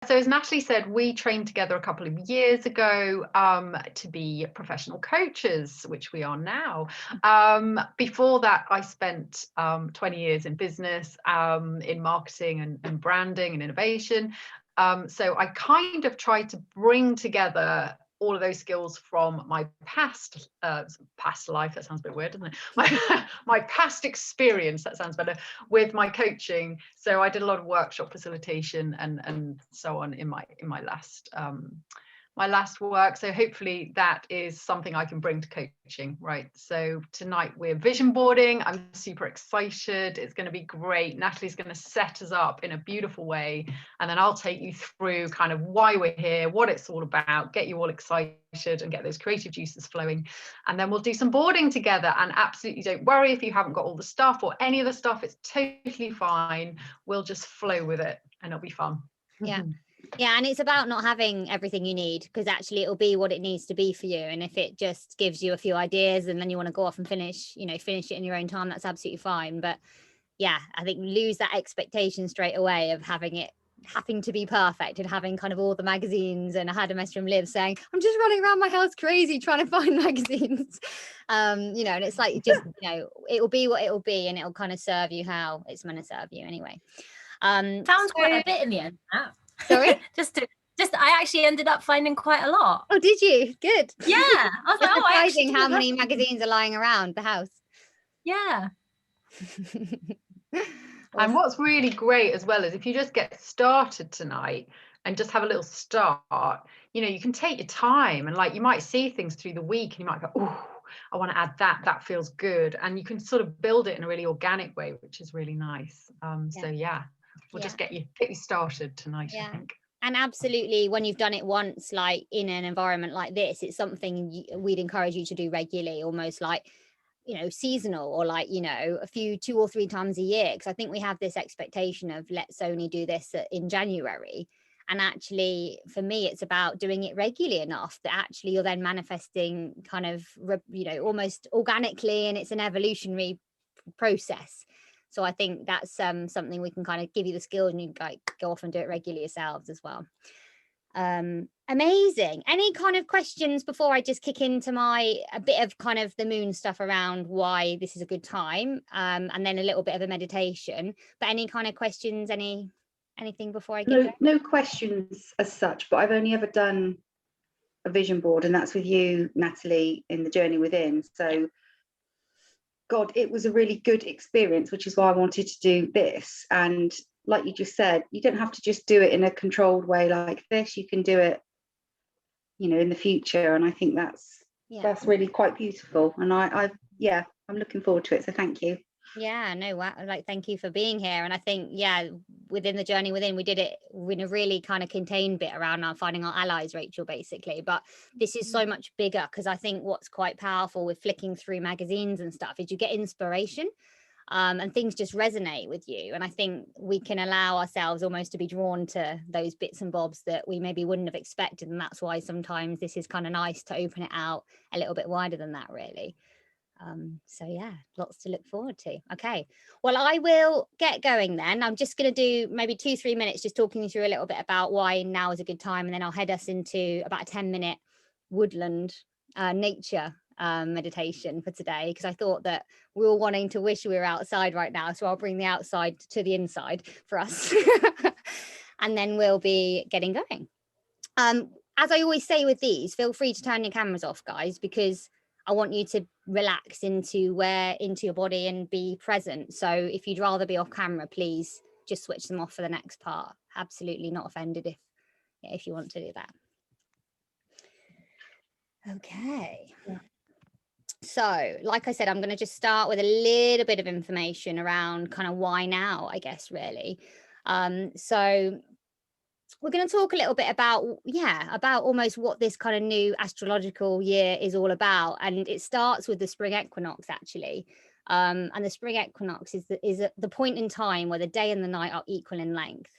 So as Natalie said, we trained together a couple of years ago to be professional coaches, which we are now. Before that, I spent 20 years in business, in marketing and branding and innovation. So I kind of tried to bring together all of those skills from my past life. That sounds a bit weird, doesn't it? My past experience, that sounds better, with my coaching. So I did a lot of workshop facilitation and so on in my last work. So hopefully that is something I can bring to coaching, right? So tonight we're vision boarding. I'm super excited. It's going to be great. Natalie's going to set us up in a beautiful way. And then I'll take you through kind of why we're here, what it's all about, get you all excited and get those creative juices flowing. And then we'll do some boarding together. And absolutely don't worry if you haven't got all the stuff or any of the stuff, it's totally fine. We'll just flow with it and it'll be fun. Yeah. Yeah, and it's about not having everything you need, because actually it'll be what it needs to be for you. And if it just gives you a few ideas and then you want to go off and finish it in your own time, that's absolutely fine. But yeah, I think lose that expectation straight away of having to be perfect and having kind of all the magazines. And I had a message from Liv saying, I'm just running around my house crazy trying to find magazines. And it's like, just, it will be what it will be, and it'll kind of serve you how it's meant to serve you anyway. Found quite a bit in the end. Sorry? just I actually ended up finding quite a lot. Oh, did you? Good. Yeah. I was like, surprising how many magazines are lying around the house. Yeah. And what's really great as well is if you just get started tonight and just have a little start, you can take your time, and like you might see things through the week and you might go, oh, I want to add that feels good, and you can sort of build it in a really organic way, which is really nice. So yeah, we'll just get you started tonight, I think. And absolutely, when you've done it once, like in an environment like this, it's something we'd encourage you to do regularly, almost like seasonal, or like a few 2 or 3 times a year, because I think we have this expectation of let's only do this in January. And actually for me it's about doing it regularly enough that actually you're then manifesting kind of almost organically, and it's an evolutionary process. So I think that's something we can kind of give you the skill, and you like go off and do it regularly yourselves as well. Amazing. Any kind of questions before I just kick into a bit of kind of the moon stuff around why this is a good time, and then a little bit of a meditation? But any kind of questions, anything before I get no questions as such, but I've only ever done a vision board, and that's with you, Natalie, in the Journey Within. So God, it was a really good experience, which is why I wanted to do this. And like you just said, you don't have to just do it in a controlled way like this. You can do it, in the future. And I think that's really quite beautiful. And I'm looking forward to it. So thank you. Yeah, no, thank you for being here. And I think, within the Journey Within, we did it in a really kind of contained bit around finding our allies, Rachel, basically. But this is so much bigger, because I think what's quite powerful with flicking through magazines and stuff is you get inspiration, and things just resonate with you. And I think we can allow ourselves almost to be drawn to those bits and bobs that we maybe wouldn't have expected. And that's why sometimes this is kind of nice to open it out a little bit wider than that, really. So yeah, lots to look forward to. Okay, well, I will get going then. I'm just going to do maybe 2-3 minutes just talking you through a little bit about why now is a good time, and then I'll head us into about a 10-minute woodland nature meditation for today, because I thought that we were wanting to wish we were outside right now, so I'll bring the outside to the inside for us. And then we'll be getting going. As I always say with these, feel free to turn your cameras off, guys, because I want you to relax into your body and be present. So if you'd rather be off camera, please just switch them off for the next part. Absolutely not offended if you want to do that. Okay. Yeah. So like I said, I'm going to just start with a little bit of information around kind of why now, I guess, really. So we're going to talk a little bit about almost what this kind of new astrological year is all about. And it starts with the spring equinox, actually. And the spring equinox is the point in time where the day and the night are equal in length.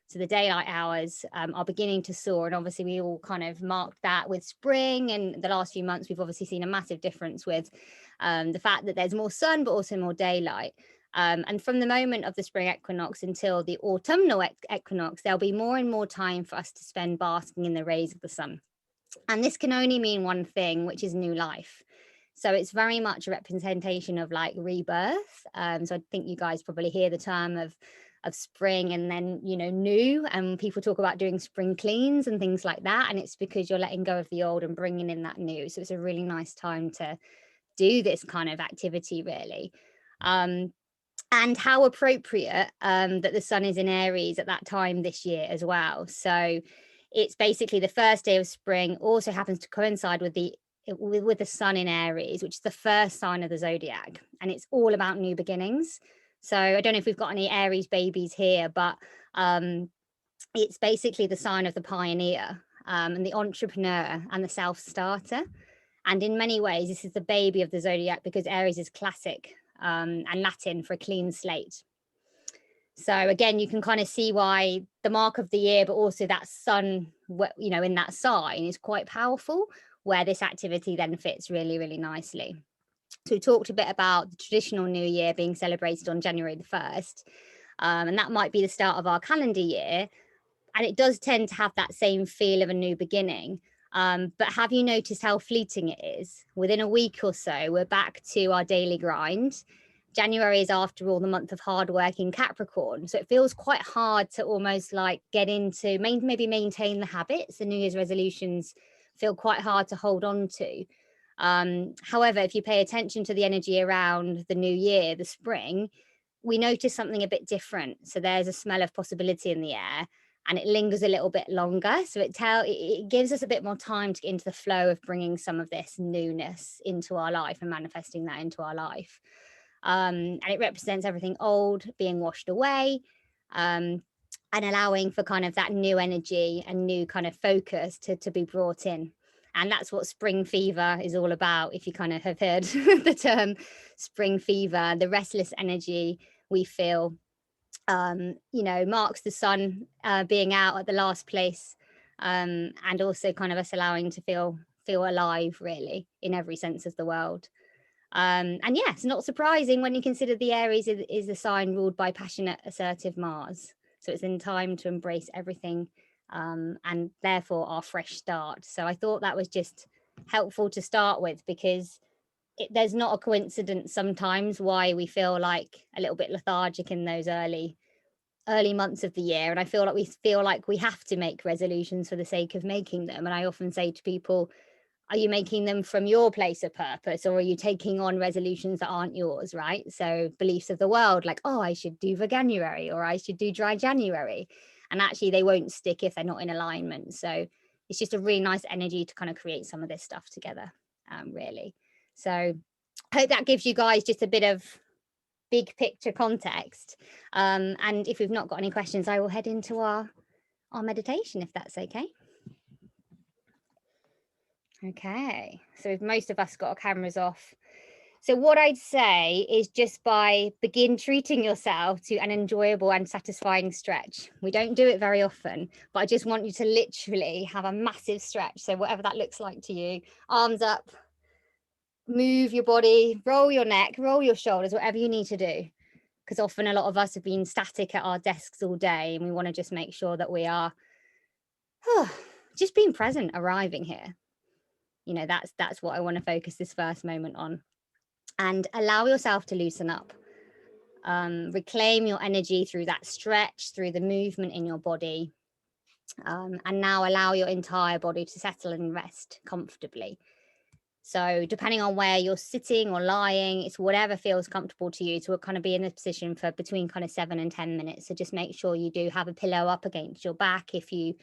So the daylight hours are beginning to soar. And obviously we all kind of marked that with spring. And the last few months, we've obviously seen a massive difference with the fact that there's more sun, but also more daylight. And from the moment of the spring equinox until the autumnal equinox, there'll be more and more time for us to spend basking in the rays of the sun. And this can only mean one thing, which is new life. So it's very much a representation of like rebirth. So I think you guys probably hear the term of spring and then, you know, new, and people talk about doing spring cleans and things like that. And it's because you're letting go of the old and bringing in that new. So it's a really nice time to do this kind of activity, really. And how appropriate that the sun is in Aries at that time this year as well. So it's basically the first day of spring, also happens to coincide with the sun in Aries, which is the first sign of the zodiac, and it's all about new beginnings. So I don't know if we've got any Aries babies here, but it's basically the sign of the pioneer and the entrepreneur and the self-starter. And in many ways, this is the baby of the zodiac because Aries is classic and Latin for a clean slate. So again, you can kind of see why the mark of the year, but also that sun, you know, in that sign is quite powerful, where this activity then fits really, really nicely. So we talked a bit about the traditional New Year being celebrated on January the 1st, and that might be the start of our calendar year. And it does tend to have that same feel of a new beginning. But have you noticed how fleeting it is? Within a week or so, we're back to our daily grind. January is, after all, the month of hard work in Capricorn. So it feels quite hard to almost like get into, maybe maintain the habits. The New Year's resolutions feel quite hard to hold on to. However, if you pay attention to the energy around the new year, the spring, we notice something a bit different. So there's a smell of possibility in the air, and it lingers a little bit longer. So it gives us a bit more time to get into the flow of bringing some of this newness into our life and manifesting that into our life. And it represents everything old being washed away, and allowing for kind of that new energy and new kind of focus to be brought in. And that's what spring fever is all about. If you kind of have heard the term spring fever, the restless energy we feel, you know, marks the sun being out at the last place, and also kind of us allowing to feel alive, really, in every sense of the word. And yeah, it's not surprising when you consider the Aries is a sign ruled by passionate, assertive Mars. So it's in time to embrace everything, and therefore our fresh start. So I thought that was just helpful to start with, because there's not a coincidence sometimes why we feel like a little bit lethargic in those early months of the year. And I feel like we have to make resolutions for the sake of making them. And I often say to people, are you making them from your place of purpose, or are you taking on resolutions that aren't yours, right? So beliefs of the world, like, oh, I should do Veganuary, or I should do Dry January. And actually they won't stick if they're not in alignment. So it's just a really nice energy to kind of create some of this stuff together, really. So I hope that gives you guys just a bit of big picture context. And if we've not got any questions, I will head into our meditation, if that's okay. Okay, so if most of us got our cameras off. So what I'd say is just begin treating yourself to an enjoyable and satisfying stretch. We don't do it very often, but I just want you to literally have a massive stretch. So whatever that looks like to you, arms up, move your body, roll your neck, roll your shoulders, whatever you need to do. Because often a lot of us have been static at our desks all day, and we want to just make sure that we are just being present, arriving here. You know, that's what I want to focus this first moment on. And allow yourself to loosen up. Reclaim your energy through that stretch, through the movement in your body. And now allow your entire body to settle and rest comfortably. So depending on where you're sitting or lying, it's whatever feels comfortable to you to kind of be in a position for between kind of 7 and 10 minutes. So just make sure you do have a pillow up against your back if you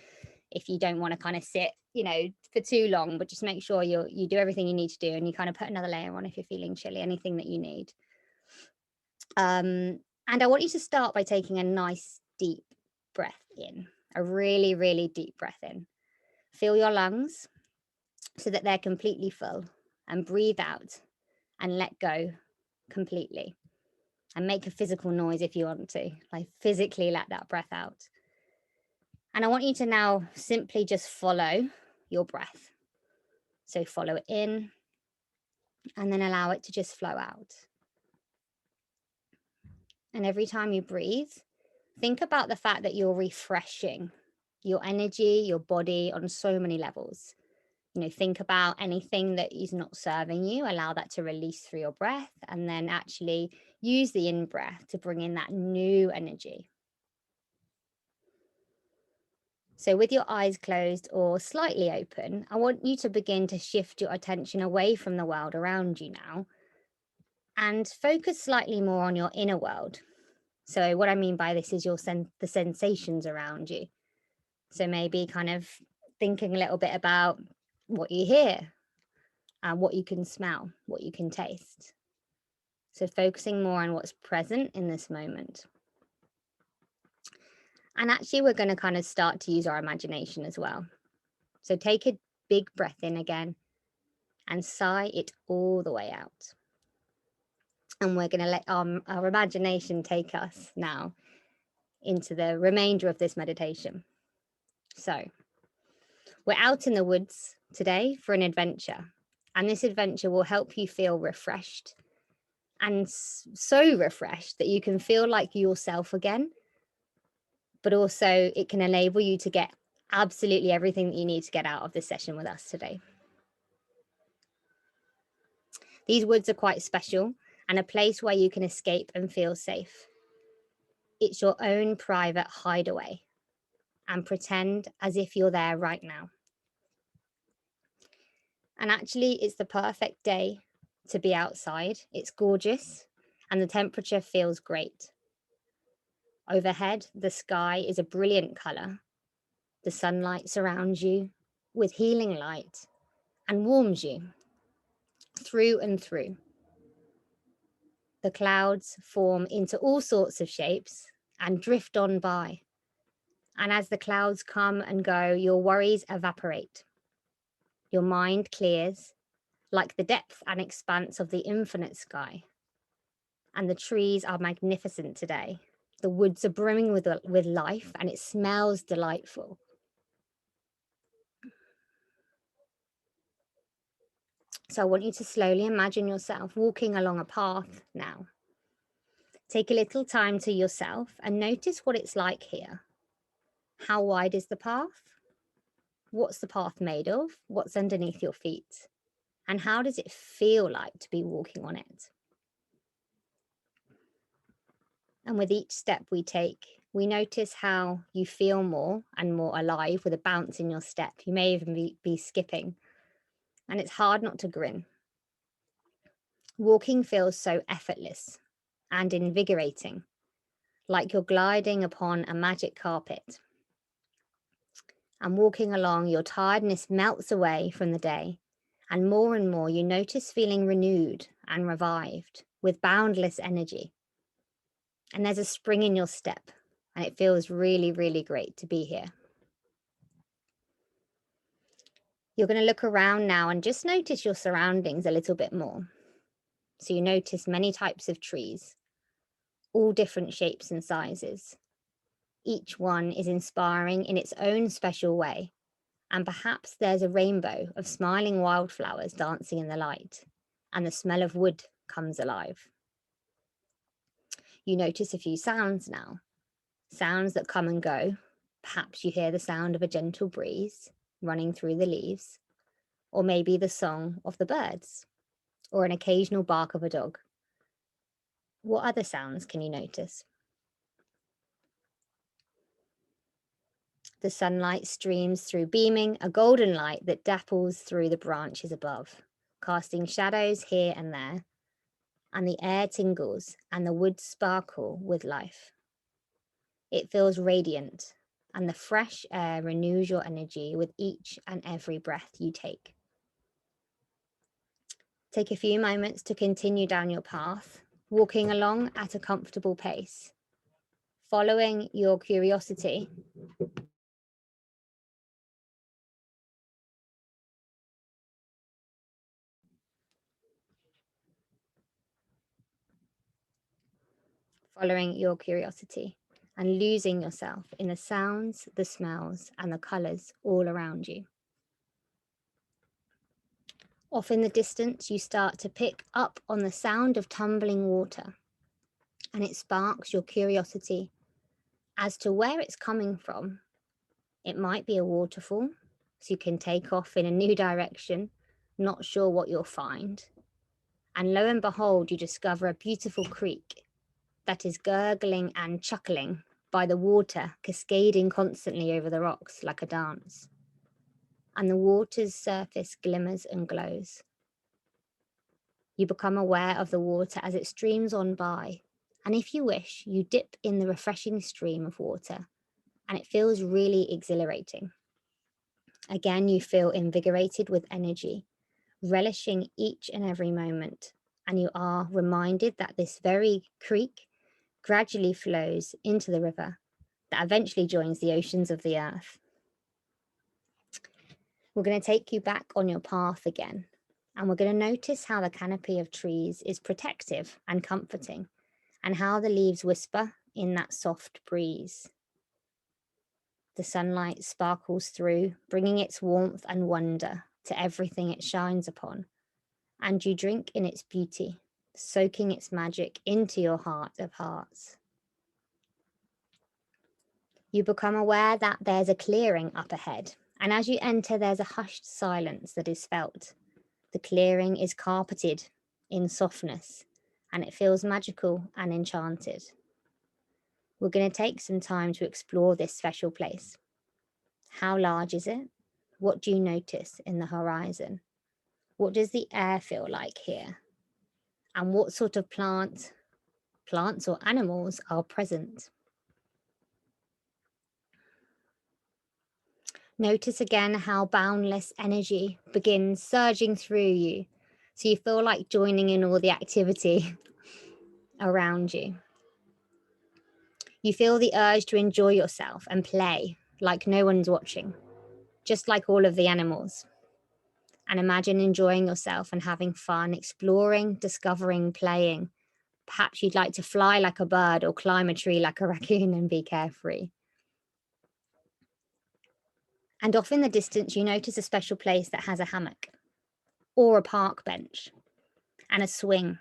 don't want to kind of sit, you know, for too long, but just make sure you do everything you need to do, and you kind of put another layer on if you're feeling chilly, anything that you need. And I want you to start by taking a nice deep breath in, a really, really deep breath in. Feel your lungs so that they're completely full, and breathe out and let go completely, and make a physical noise if you want to, like physically let that breath out. And I want you to now simply just follow your breath. So follow it in, and then allow it to just flow out. And every time you breathe, think about the fact that you're refreshing your energy, your body on so many levels. You know, think about anything that is not serving you, allow that to release through your breath, and then actually use the in-breath to bring in that new energy. So with your eyes closed or slightly open, I want you to begin to shift your attention away from the world around you now and focus slightly more on your inner world. So what I mean by this is the sensations around you. So maybe kind of thinking a little bit about what you hear and what you can smell, what you can taste. So focusing more on what's present in this moment. And actually, we're going to kind of start to use our imagination as well. So take a big breath in again and sigh it all the way out. And we're going to let our imagination take us now into the remainder of this meditation. So we're out in the woods today for an adventure. And this adventure will help you feel refreshed, and so refreshed that you can feel like yourself again. But also it can enable you to get absolutely everything that you need to get out of this session with us today. These woods are quite special and a place where you can escape and feel safe. It's your own private hideaway, and pretend as if you're there right now. And actually, it's the perfect day to be outside. It's gorgeous and the temperature feels great. Overhead, the sky is a brilliant color. The sunlight surrounds you with healing light and warms you through and through. The clouds form into all sorts of shapes and drift on by. And as the clouds come and go, your worries evaporate. Your mind clears like the depth and expanse of the infinite sky. And the trees are magnificent today. The woods are brimming with life and it smells delightful. So I want you to slowly imagine yourself walking along a path now. Take a little time to yourself and notice what it's like here. How wide is the path? What's the path made of? What's underneath your feet? And how does it feel like to be walking on it? And with each step we take, we notice how you feel more and more alive with a bounce in your step. You may even be skipping. And it's hard not to grin. Walking feels so effortless and invigorating, like you're gliding upon a magic carpet. And walking along, your tiredness melts away from the day, and more you notice feeling renewed and revived with boundless energy. And there's a spring in your step, and it feels really, really great to be here. You're going to look around now and just notice your surroundings a little bit more. So you notice many types of trees, all different shapes and sizes. Each one is inspiring in its own special way. And perhaps there's a rainbow of smiling wildflowers dancing in the light, and the smell of wood comes alive. You notice a few sounds now, sounds that come and go. Perhaps you hear the sound of a gentle breeze running through the leaves, or maybe the song of the birds, or an occasional bark of a dog. What other sounds can you notice? The sunlight streams through, beaming a golden light that dapples through the branches above, casting shadows here and there, and the air tingles and the woods sparkle with life. It feels radiant, and the fresh air renews your energy with each and every breath you take. Take a few moments to continue down your path, walking along at a comfortable pace, following your curiosity. Following your curiosity and losing yourself in the sounds, the smells, and the colors all around you. Off in the distance, you start to pick up on the sound of tumbling water. and it sparks your curiosity as to where it's coming from. It might be a waterfall, so you can take off in a new direction, not sure what you'll find. And lo and behold, you discover a beautiful creek that is gurgling and chuckling by the water, cascading constantly over the rocks like a dance. And the water's surface glimmers and glows. You become aware of the water as it streams on by. And if you wish, you dip in the refreshing stream of water, and it feels really exhilarating. Again, you feel invigorated with energy, relishing each and every moment. And you are reminded that this very creek gradually flows into the river that eventually joins the oceans of the earth. We're going to take you back on your path again, and we're going to notice how the canopy of trees is protective and comforting, and how the leaves whisper in that soft breeze. The sunlight sparkles through, bringing its warmth and wonder to everything it shines upon, and you drink in its beauty, soaking its magic into your heart of hearts. You become aware that there's a clearing up ahead, and as you enter, there's a hushed silence that is felt. The clearing is carpeted in softness, and it feels magical and enchanted. We're going to take some time to explore this special place. How large is it? What do you notice in the horizon? What does the air feel like here? And what sort of plants or animals are present? Notice again how boundless energy begins surging through you, so you feel like joining in all the activity around you. You feel the urge to enjoy yourself and play like no one's watching, just like all of the animals. And imagine enjoying yourself and having fun, exploring, discovering, playing. Perhaps you'd like to fly like a bird or climb a tree like a raccoon and be carefree. And off in the distance, you notice a special place that has a hammock or a park bench and a swing.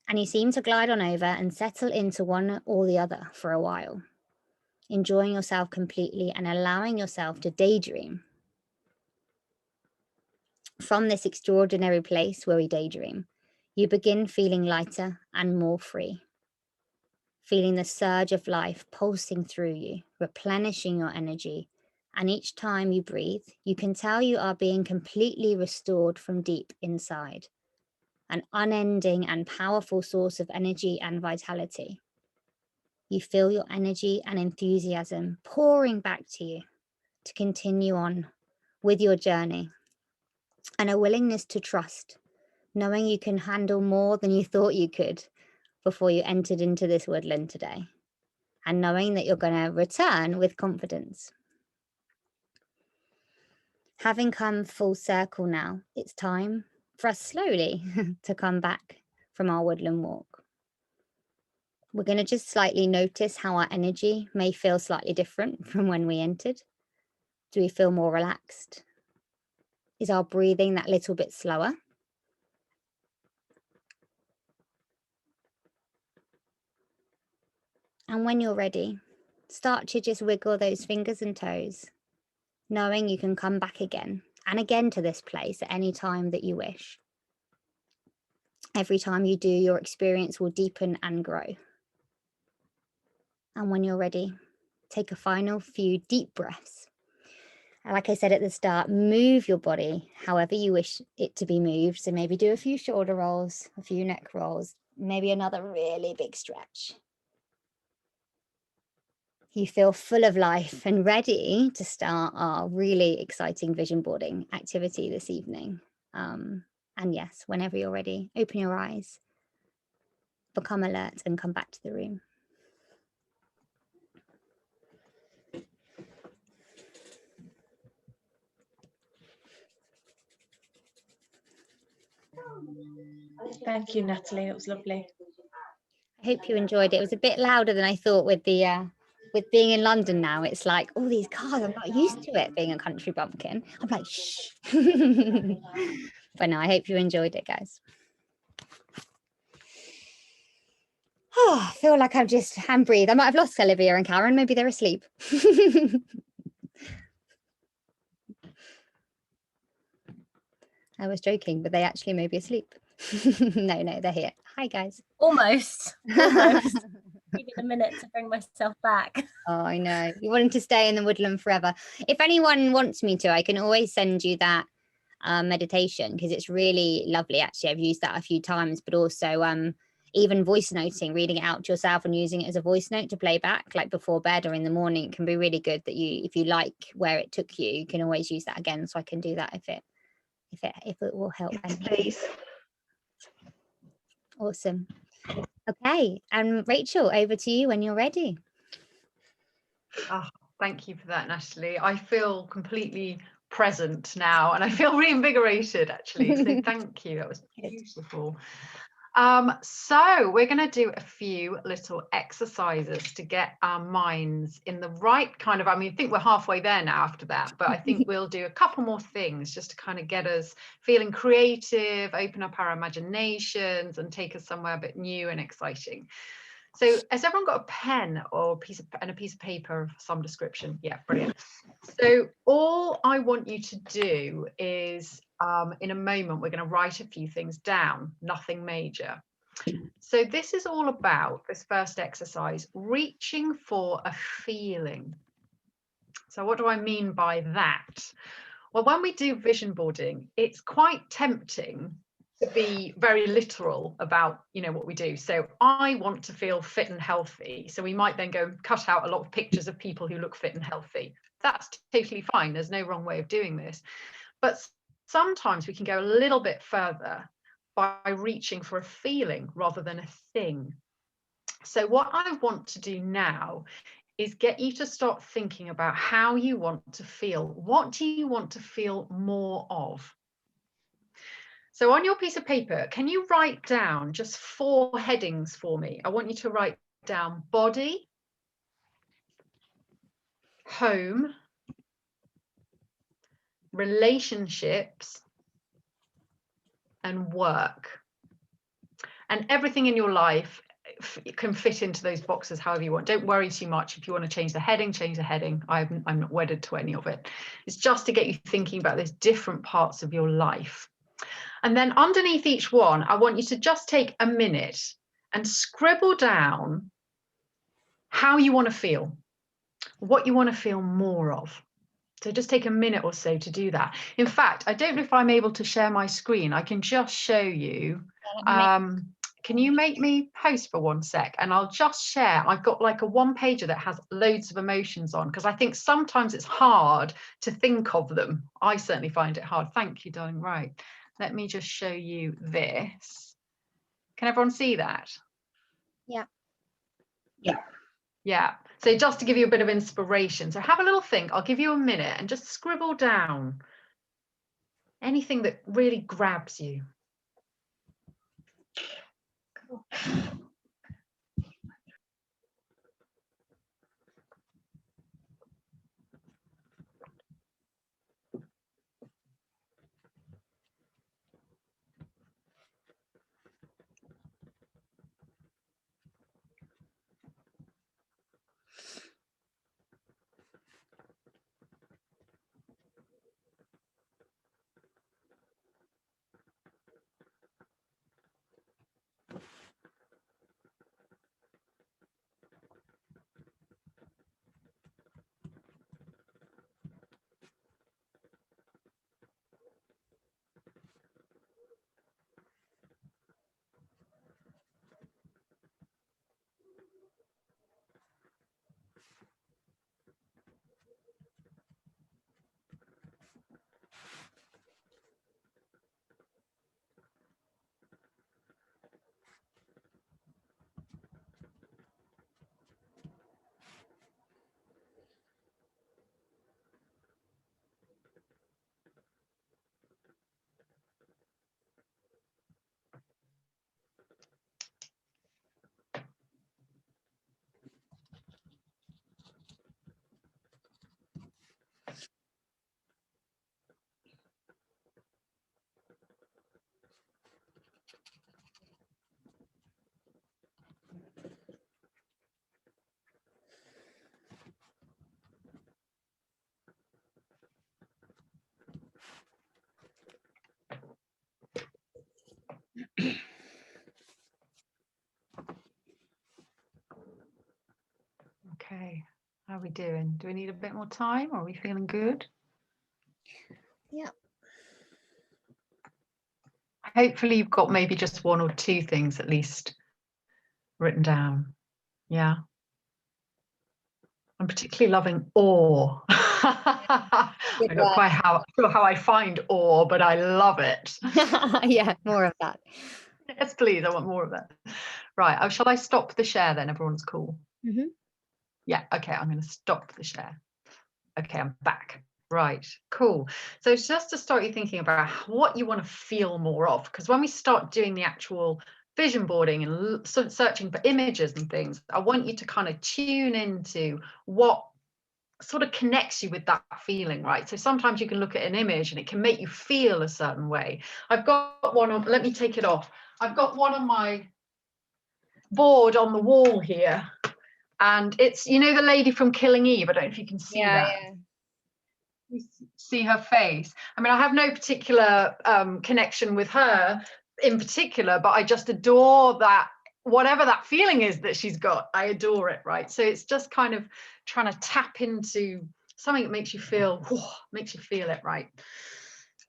And you seem to glide on over and settle into one or the other for a while, enjoying yourself completely and allowing yourself to daydream. From this extraordinary place where we daydream, you begin feeling lighter and more free, feeling the surge of life pulsing through you, replenishing your energy. And each time you breathe, you can tell you are being completely restored from deep inside, an unending and powerful source of energy and vitality. You feel your energy and enthusiasm pouring back to you to continue on with your journey, and a willingness to trust, knowing you can handle more than you thought you could before you entered into this woodland today, and knowing that you're going to return with confidence. Having come full circle now, it's time for us slowly to come back from our woodland walk. We're going to just slightly notice how our energy may feel slightly different from when we entered. Do we feel more relaxed? Is our breathing that little bit slower? And when you're ready, start to just wiggle those fingers and toes, knowing you can come back again and again to this place at any time that you wish. Every time you do, your experience will deepen and grow. And when you're ready, take a final few deep breaths. And like I said at the start, move your body however you wish it to be moved. So maybe do a few shoulder rolls, a few neck rolls, maybe another really big stretch. You feel full of life and ready to start our really exciting vision boarding activity this evening. And yes, whenever you're ready, open your eyes, become alert, and come back to the room. Thank you, Natalie. It was lovely. I hope you enjoyed it. It was a bit louder than I thought with being in London now. It's like all these cars. I'm not used to it being a country bumpkin. I'm like, shh. But no, I hope you enjoyed it, guys. Oh, I feel like I've just hand breathed. I might have lost Olivia and Karen. Maybe they're asleep. I was joking, but they actually may be asleep. No, they're here. Hi, guys. Almost. Almost. Needed a minute to bring myself back. Oh, I know. You wanted to stay in the woodland forever. If anyone wants me to, I can always send you that meditation, because it's really lovely. Actually, I've used that a few times, but also even voice noting, reading it out to yourself and using it as a voice note to play back, like before bed or in the morning, can be really good. That you, if you like where it took you, you can always use that again. So I can do that if it will help. Yes, please. Awesome. Okay, and Rachel, over to you when you're ready. Oh, thank you for that, Natalie. I feel completely present now, and I feel reinvigorated, actually. So thank you. That was beautiful. So we're going to do a few little exercises to get our minds in the right kind of, I mean, I think we're halfway there now after that, but I think we'll do a couple more things just to kind of get us feeling creative, open up our imaginations, and take us somewhere a bit new and exciting. So has everyone got a pen or a piece of paper of some description? Yeah, brilliant. So all I want you to do is, in a moment, we're going to write a few things down, nothing major. So this is all about, this first exercise, reaching for a feeling. So what do I mean by that? Well, when we do vision boarding, it's quite tempting to be very literal about, you know, what we do. So I want to feel fit and healthy. So we might then go cut out a lot of pictures of people who look fit and healthy. That's totally fine. There's no wrong way of doing this. But sometimes we can go a little bit further by reaching for a feeling rather than a thing. So what I want to do now is get you to start thinking about how you want to feel. What do you want to feel more of? So on your piece of paper, can you write down just 4 headings for me? I want you to write down body, home, relationships, and work. And everything in your life can fit into those boxes however you want. Don't worry too much. If you want to change the heading, change the heading. I'm not wedded to any of it. It's just to get you thinking about those different parts of your life. And then underneath each one, I want you to just take a minute and scribble down how you want to feel, what you want to feel more of. So just take a minute or so to do that. In fact, I don't know if I'm able to share my screen. I can just show you. Can you make me post for 1 sec? And I'll just share. I've got like a 1-pager that has loads of emotions on, because I think sometimes it's hard to think of them. I certainly find it hard. Thank you, darling. Right. Let me just show you this. Can everyone see that? Yeah. Yeah. Yeah. So just to give you a bit of inspiration. So have a little think. I'll give you a minute and just scribble down anything that really grabs you. we doing? Do we need a bit more time, or are we feeling good? Yeah. Hopefully you've got maybe just one or two things at least written down. Yeah. I'm particularly loving awe. I Good don't word. quite sure how I find awe, but I love it. Yeah, more of that. Yes, please. I want more of that. Right. Shall I stop the share then? Everyone's cool. Mhm. Yeah. Okay. I'm going to stop the share. Okay. I'm back. Right. Cool. So it's just to start you thinking about what you want to feel more of, because when we start doing the actual vision boarding and sort of searching for images and things, I want you to kind of tune into what sort of connects you with that feeling, right? So sometimes you can look at an image and it can make you feel a certain way. I've got one on, let me take it off. I've got one on my board on the wall here, and it's, you know, the lady from Killing Eve. I don't know if you can see that. Yeah. You see her face. I mean, I have no particular connection with her in particular, but I just adore that, whatever that feeling is that she's got, I adore it, right? So it's just kind of trying to tap into something that makes you feel it, right?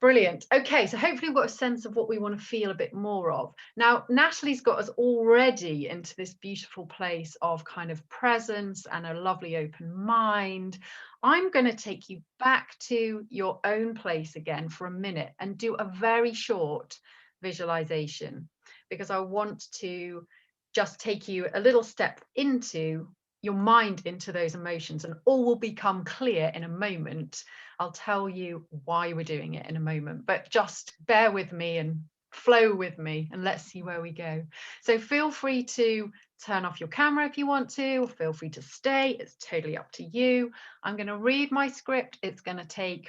Brilliant. Okay, so hopefully we've got a sense of what we want to feel a bit more of. Now, Natalie's got us already into this beautiful place of kind of presence and a lovely open mind. I'm going to take you back to your own place again for a minute and do a very short visualization, because I want to just take you a little step into your mind, into those emotions, and all will become clear in a moment. I'll tell you why we're doing it in a moment, but just bear with me and flow with me, and let's see where we go. So feel free to turn off your camera if you want to, or feel free to stay. It's totally up to you. I'm going to read my script. It's going to take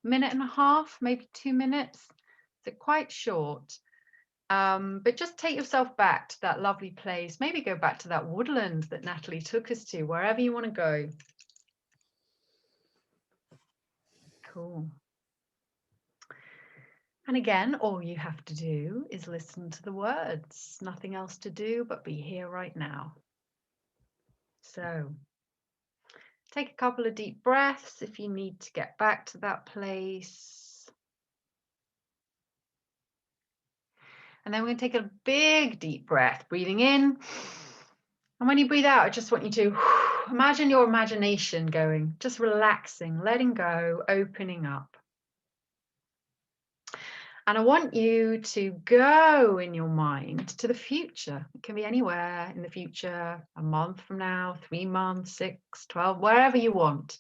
a minute and a half, maybe 2 minutes. So quite short. But just take yourself back to that lovely place. Maybe go back to that woodland that Natalie took us to, wherever you want to go. Cool. And again, all you have to do is listen to the words. Nothing else to do but be here right now. So take a couple of deep breaths if you need to get back to that place. And then we're going to take a big deep breath, breathing in. And when you breathe out, I just want you to imagine your imagination going, just relaxing, letting go, opening up. And I want you to go in your mind to the future. It can be anywhere in the future, a month from now, 3 months, 6, 12, wherever you want.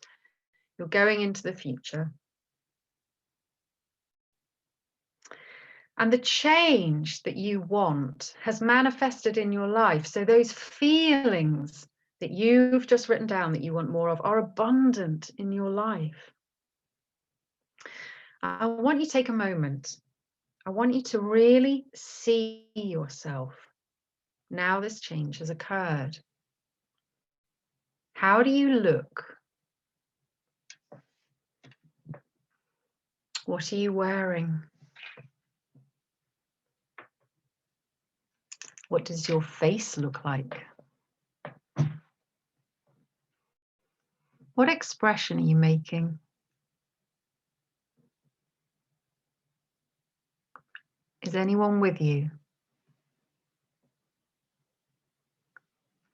You're going into the future. And the change that you want has manifested in your life. So those feelings that you've just written down that you want more of are abundant in your life. I want you to take a moment. I want you to really see yourself. Now this change has occurred. How do you look? What are you wearing? What does your face look like? What expression are you making? Is anyone with you?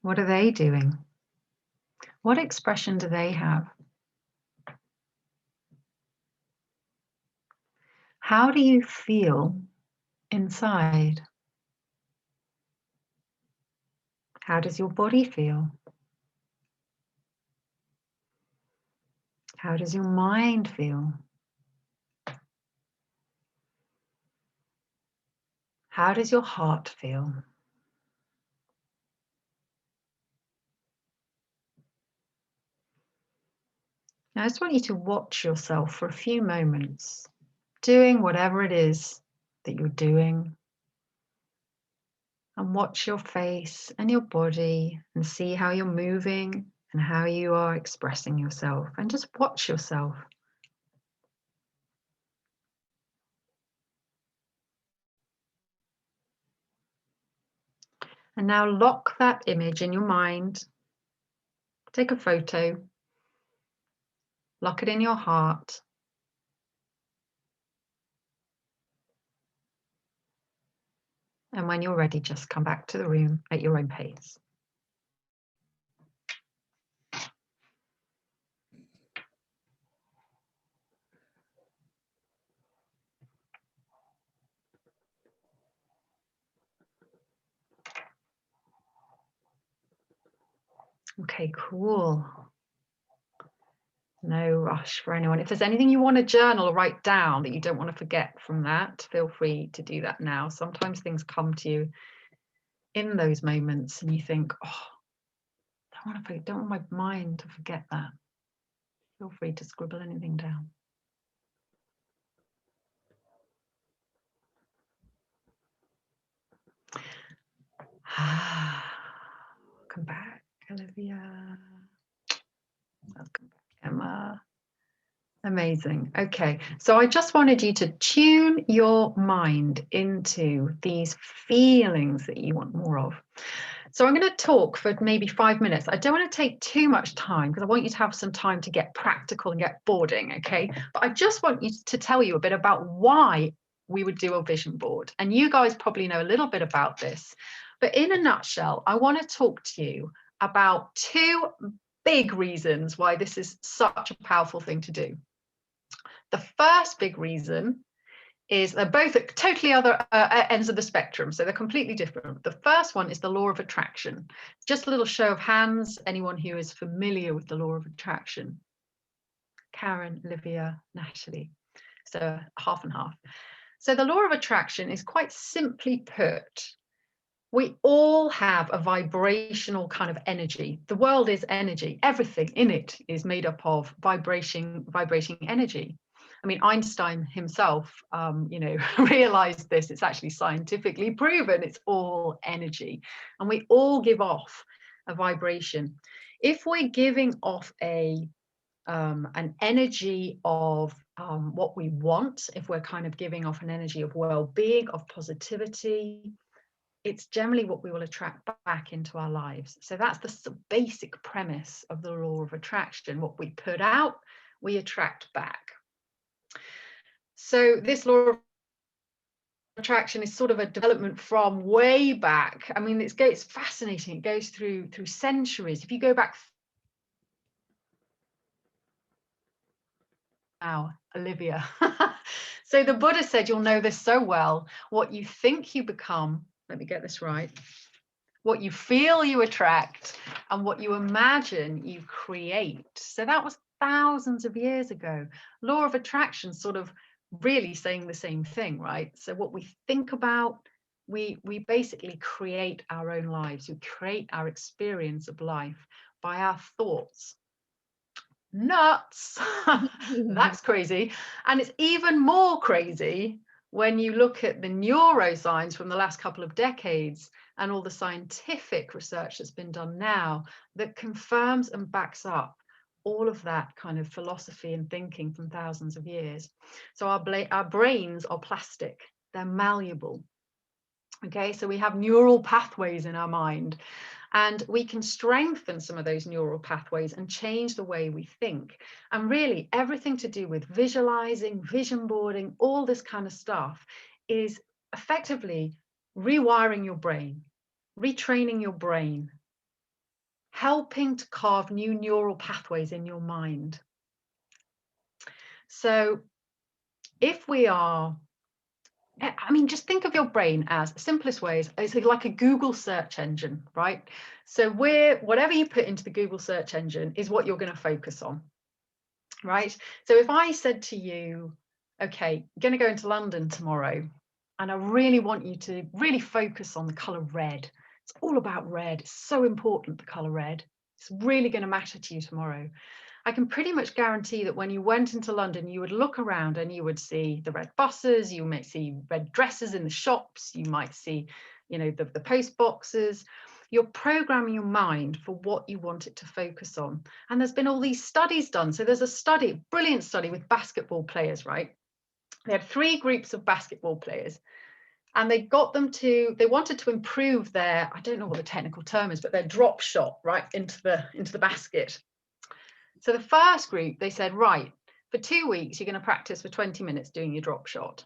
What are they doing? What expression do they have? How do you feel inside? How does your body feel? How does your mind feel? How does your heart feel? Now, I just want you to watch yourself for a few moments, doing whatever it is that you're doing. And watch your face and your body and see how you're moving and how you are expressing yourself. And just watch yourself. And now lock that image in your mind. Take a photo Lock it in your heart. And when you're ready, just come back to the room at your own pace. Okay, cool. No rush for anyone. If there's anything you want to journal or write down that you don't want to forget from that, feel free to do that now. Sometimes things come to you in those moments and you think, oh, don't want my mind to forget that. Feel free to scribble anything down. Welcome back, Olivia. Welcome back, Emma. Amazing. Okay, so I just wanted you to tune your mind into these feelings that you want more of. So I'm going to talk for maybe 5 minutes. I don't want to take too much time because I want you to have some time to get practical and get boarding, okay? But I just want you to tell you a bit about why we would do a vision board. And you guys probably know a little bit about this. But in a nutshell, I want to talk to you about 2 big reasons why this is such a powerful thing to do. The first big reason is they're both at totally other ends of the spectrum, so they're completely different. The first one is the law of attraction. Just a little show of hands, anyone who is familiar with the law of attraction. Karen, Olivia, Natalie. So half and half. So the law of attraction is quite simply put, we all have a vibrational kind of energy. The world is energy. Everything in it is made up of vibrating energy. I mean, Einstein himself, realized this. It's actually scientifically proven. It's all energy, and we all give off a vibration. If we're giving off an energy of what we want, if we're kind of giving off an energy of well-being, of positivity, it's generally what we will attract back into our lives. So that's the basic premise of the law of attraction. What we put out, we attract back. So this law of attraction is sort of a development from way back. I mean, it's fascinating. It goes through centuries. If you go back now, Olivia. So the Buddha said, you'll know this so well, what you think you become, let me get this right, what you feel you attract, and what you imagine you create. So that was thousands of years ago. Law of attraction sort of really saying the same thing, right? So what we think about, we basically create our own lives. We create our experience of life by our thoughts. Nuts. That's crazy. And it's even more crazy when you look at the neuroscience from the last couple of decades and all the scientific research that's been done now that confirms and backs up all of that kind of philosophy and thinking from thousands of years. So our brains are plastic, they're malleable. Okay, so we have neural pathways in our mind, and we can strengthen some of those neural pathways and change the way we think. And really everything to do with visualizing, vision boarding, all this kind of stuff is effectively rewiring your brain, retraining your brain, helping to carve new neural pathways in your mind. So if we are, I mean, just think of your brain as simplest ways. It's like a Google search engine, right? So whatever you put into the Google search engine is what you're going to focus on, right? So if I said to you, okay, I'm going to go into London tomorrow, and I really want you to really focus on the color red. It's all about red. It's so important, the color red. It's really going to matter to you tomorrow. I can pretty much guarantee that when you went into London, you would look around and you would see the red buses, you might see red dresses in the shops, you might see, the post boxes. You're programming your mind for what you want it to focus on. And there's been all these studies done. So there's a brilliant study with basketball players, right? They had 3 groups of basketball players, and they wanted to improve their, I don't know what the technical term is, but their drop shot, right, into the basket. So the first group, they said, right, for 2 weeks, you're going to practice for 20 minutes doing your drop shot.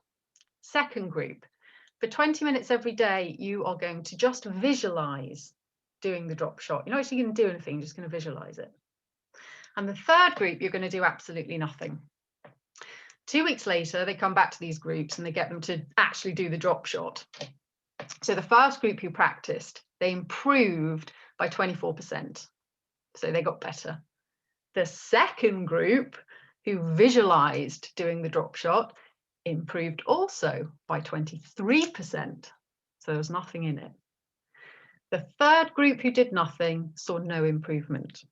Second group, for 20 minutes every day, you are going to just visualize doing the drop shot. You're not actually going to do anything, you're just going to visualize it. And the third group, you're going to do absolutely nothing. 2 weeks later, they come back to these groups and they get them to actually do the drop shot. So the first group who practiced, they improved by 24%. So they got better. The second group who visualized doing the drop shot improved also by 23%. So there was nothing in it. The third group who did nothing saw no improvement.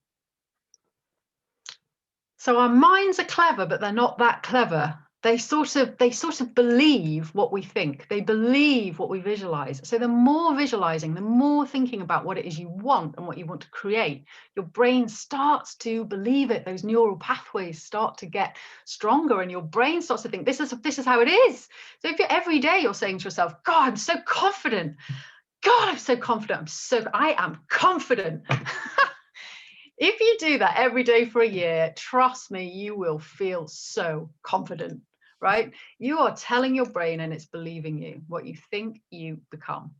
So our minds are clever, but they're not that clever. They sort of believe what we think. They believe what we visualize. So the more visualizing, the more thinking about what it is you want and what you want to create, your brain starts to believe it. Those neural pathways start to get stronger, and your brain starts to think this is how it is. So if you're every day you're saying to yourself, God, I'm so confident. God, I'm so confident. I am confident. If you do that every day for a year, trust me, you will feel so confident, right? You are telling your brain and it's believing you. What you think, you become.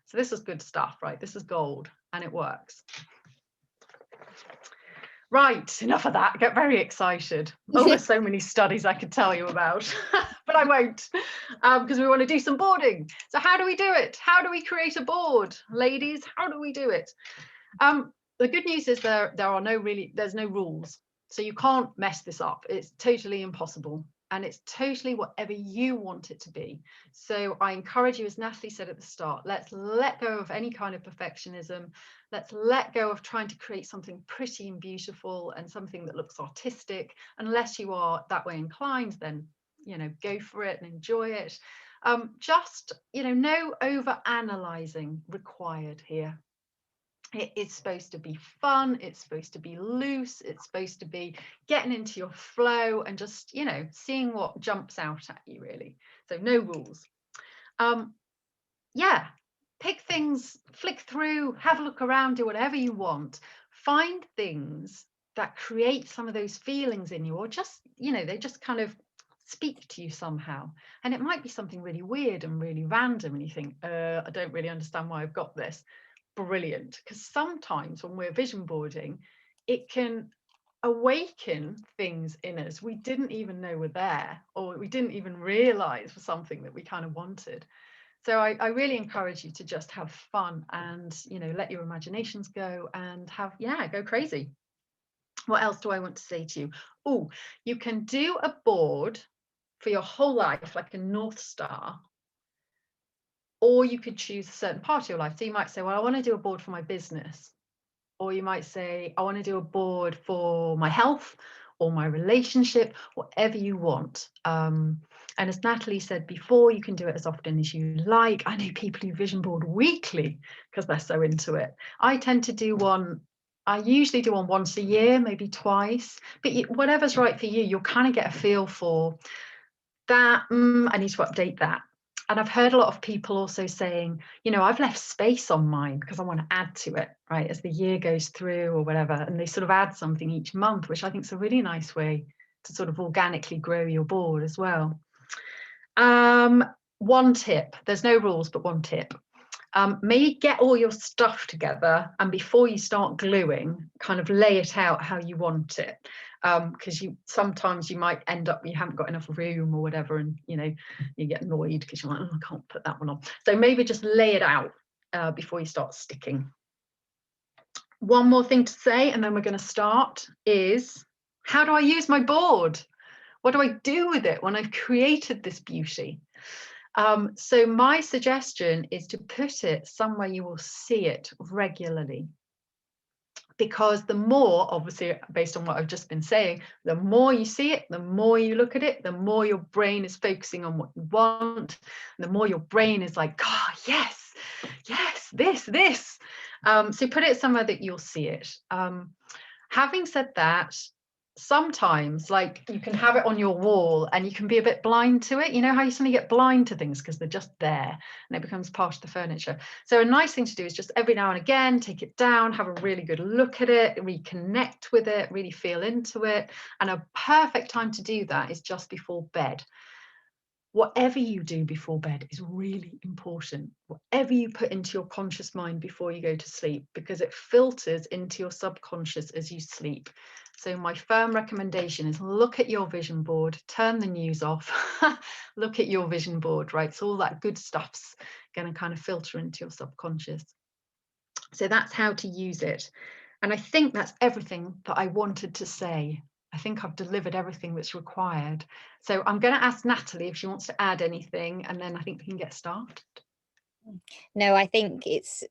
So this is good stuff, right? This is gold and it works. Right, enough of that. I get very excited. Oh, there's so many studies I could tell you about, but I won't, because we want to do some boarding. So how do we do it? How do we create a board? Ladies, how do we do it? The good news is there's no rules. So you can't mess this up. It's totally impossible. And it's totally whatever you want it to be. So I encourage you, as Natalie said at the start, let's let go of any kind of perfectionism. Let's let go of trying to create something pretty and beautiful and something that looks artistic. Unless you are that way inclined, then, go for it and enjoy it. Just, no over analyzing required here. It is supposed to be fun, it's supposed to be loose, it's supposed to be getting into your flow and just, seeing what jumps out at you, really. So no rules. Yeah, pick things, flick through, have a look around, do whatever you want. Find things that create some of those feelings in you, or just, they just kind of speak to you somehow. And it might be something really weird and really random, and you think, I don't really understand why I've got this. Brilliant, because sometimes when we're vision boarding, it can awaken things in us we didn't even know were there, or we didn't even realize was something that we kind of wanted. So I really encourage you to just have fun and let your imaginations go and go crazy. What else do I want to say to you? Oh, you can do a board for your whole life, like a North Star. Or you could choose a certain part of your life. So you might say, well, I want to do a board for my business. Or you might say, I want to do a board for my health or my relationship, whatever you want. And as Natalie said before, you can do it as often as you like. I know people who vision board weekly because they're so into it. I tend to do one. I usually do one once a year, maybe twice. But whatever's right for you, you'll kind of get a feel for that. I need to update that. And I've heard a lot of people also saying, I've left space on mine because I want to add to it, right, as the year goes through or whatever. And they sort of add something each month, which I think is a really nice way to sort of organically grow your board as well. One tip, there's no rules, but one tip. Maybe get all your stuff together, and before you start gluing, kind of lay it out how you want it. Because sometimes you might end up, you haven't got enough room or whatever, and you get annoyed because you're like, oh, I can't put that one on. So maybe just lay it out before you start sticking. One more thing to say, and then we're going to start, is how do I use my board? What do I do with it when I've created this beauty? So my suggestion is to put it somewhere you will see it regularly. Because the more, obviously, based on what I've just been saying, the more you see it, the more you look at it, the more your brain is focusing on what you want, the more your brain is like, oh, yes, this. So put it somewhere that you'll see it. Having said that, sometimes, like, you can have it on your wall and you can be a bit blind to it. You know how you suddenly get blind to things because they're just there and it becomes part of the furniture. So a nice thing to do is just every now and again take it down, have a really good look at it, reconnect with it, really feel into it. And a perfect time to do that is just before bed. Whatever you do before bed is really important. Whatever you put into your conscious mind before you go to sleep, because it filters into your subconscious as you sleep. So my firm recommendation is look at your vision board, turn the news off, look at your vision board, right? So all that good stuff's going to kind of filter into your subconscious. So that's how to use it. And I think that's everything that I wanted to say. I think I've delivered everything that's required. So I'm going to ask Natalie if she wants to add anything, and then I think we can get started. No, I think it's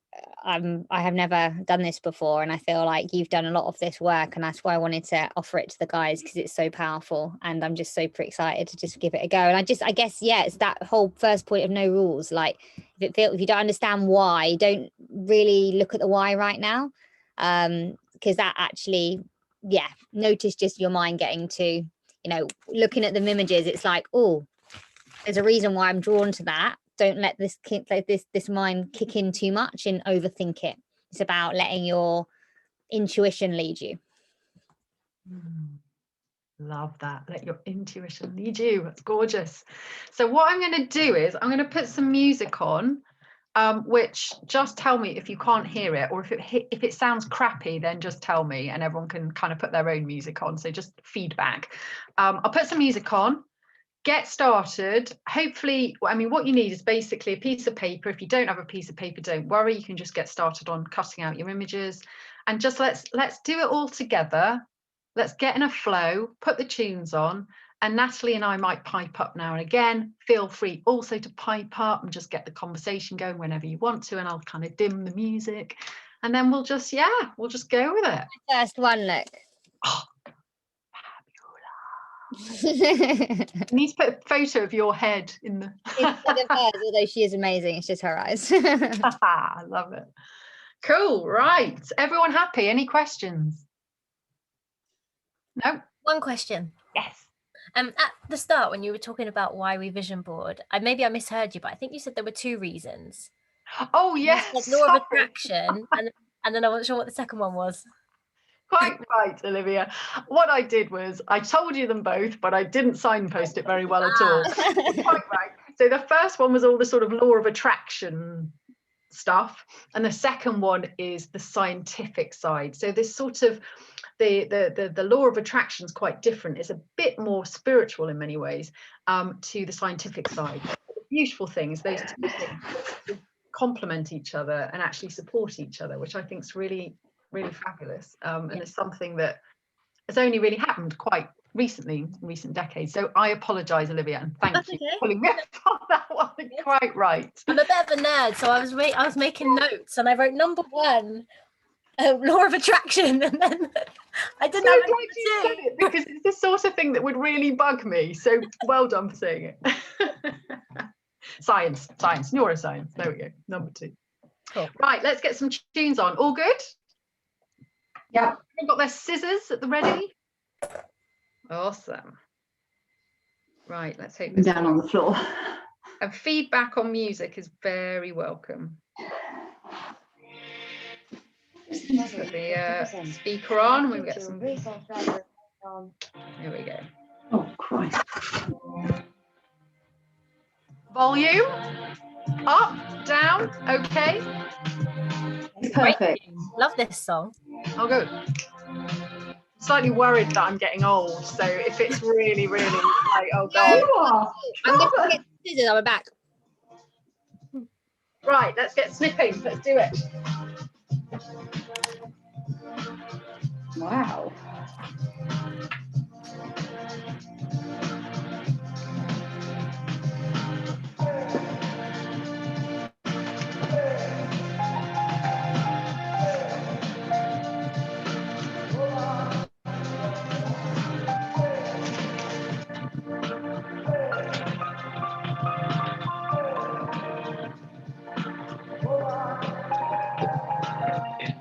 I have never done this before, and I feel like you've done a lot of this work, and that's why I wanted to offer it to the guys, because it's so powerful, and I'm just super excited to just give it a go. And I guess it's that whole first point of no rules. Like, if you don't understand why, don't really look at the why right now, because that actually, notice just your mind getting to, looking at the images. It's like, oh, there's a reason why I'm drawn to that. Don't let this mind kick in too much and overthink it. It's about letting your intuition lead you. Love that. Let your intuition lead you. That's gorgeous. So what I'm going to do is I'm going to put some music on, which just tell me if you can't hear it, or if it sounds crappy, then just tell me, and everyone can kind of put their own music on. So just feedback. I'll put some music on. Get started. Hopefully, I mean, what you need is basically a piece of paper. If you don't have a piece of paper, don't worry. You can just get started on cutting out your images, and just let's do it all together. Let's get in a flow, put the tunes on, and Natalie and I might pipe up now and again. Feel free also to pipe up and just get the conversation going whenever you want to, and I'll kind of dim the music, and then we'll just go with it. First one, look. Oh. You need to put a photo of your head in the instead of hers, although she is amazing, it's just her eyes. I love it. Cool. Right, everyone happy? Any questions? No. One question. Yes. At the start, when you were talking about why we vision board, maybe I misheard you, but I think you said there were 2 reasons. Oh yes. You said law of attraction, and then I wasn't sure what the second one was. Quite right, Olivia. What I did was I told you them both, but I didn't signpost it very well at all. Quite right. So the first one was all the sort of law of attraction stuff, and the second one is the scientific side. So this sort of the law of attraction is quite different. It's a bit more spiritual in many ways to the scientific side. The beautiful thing is those 2 things complement each other and actually support each other, which I think is really fabulous, and it's something that has only really happened quite recently, in recent decades. So I apologize, Olivia, and thank you for pulling me up on that one. Quite right. I'm a bit of a nerd, so I was making notes, and I wrote number 1, law of attraction, and then I didn't so have glad you said it, because it's the sort of thing that would really bug me. So well done for saying it. Science, neuroscience. There we go. Number 2. Cool. Right, let's get some tunes on. All good? Yeah. They've got their scissors at the ready. Awesome. Right, let's hope this Down on the floor. And feedback on music is very welcome. Put the speaker on. We'll get some. Here we go. Oh Christ. Volume up, down. Okay. Perfect. Love this song. Oh, good. Slightly worried that I'm getting old, so if it's really like, oh god. You are. I'm going to get scissors. I'm back. Right, let's get snipping. Let's do it. Wow.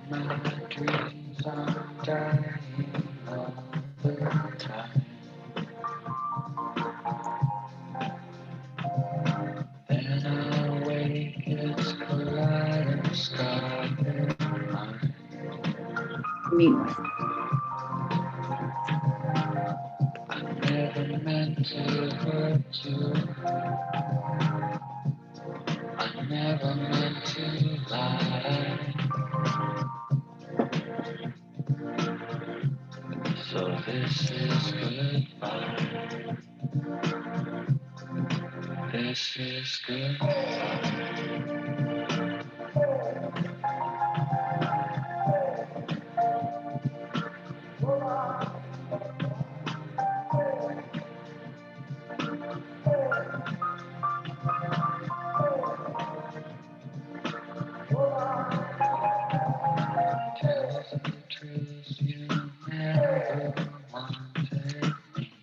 In my dreams I'm dying of the mute myself. I never meant to hurt you. I never meant to lie. So this is goodbye. This is goodbye. Tell the truth, you never wanted me.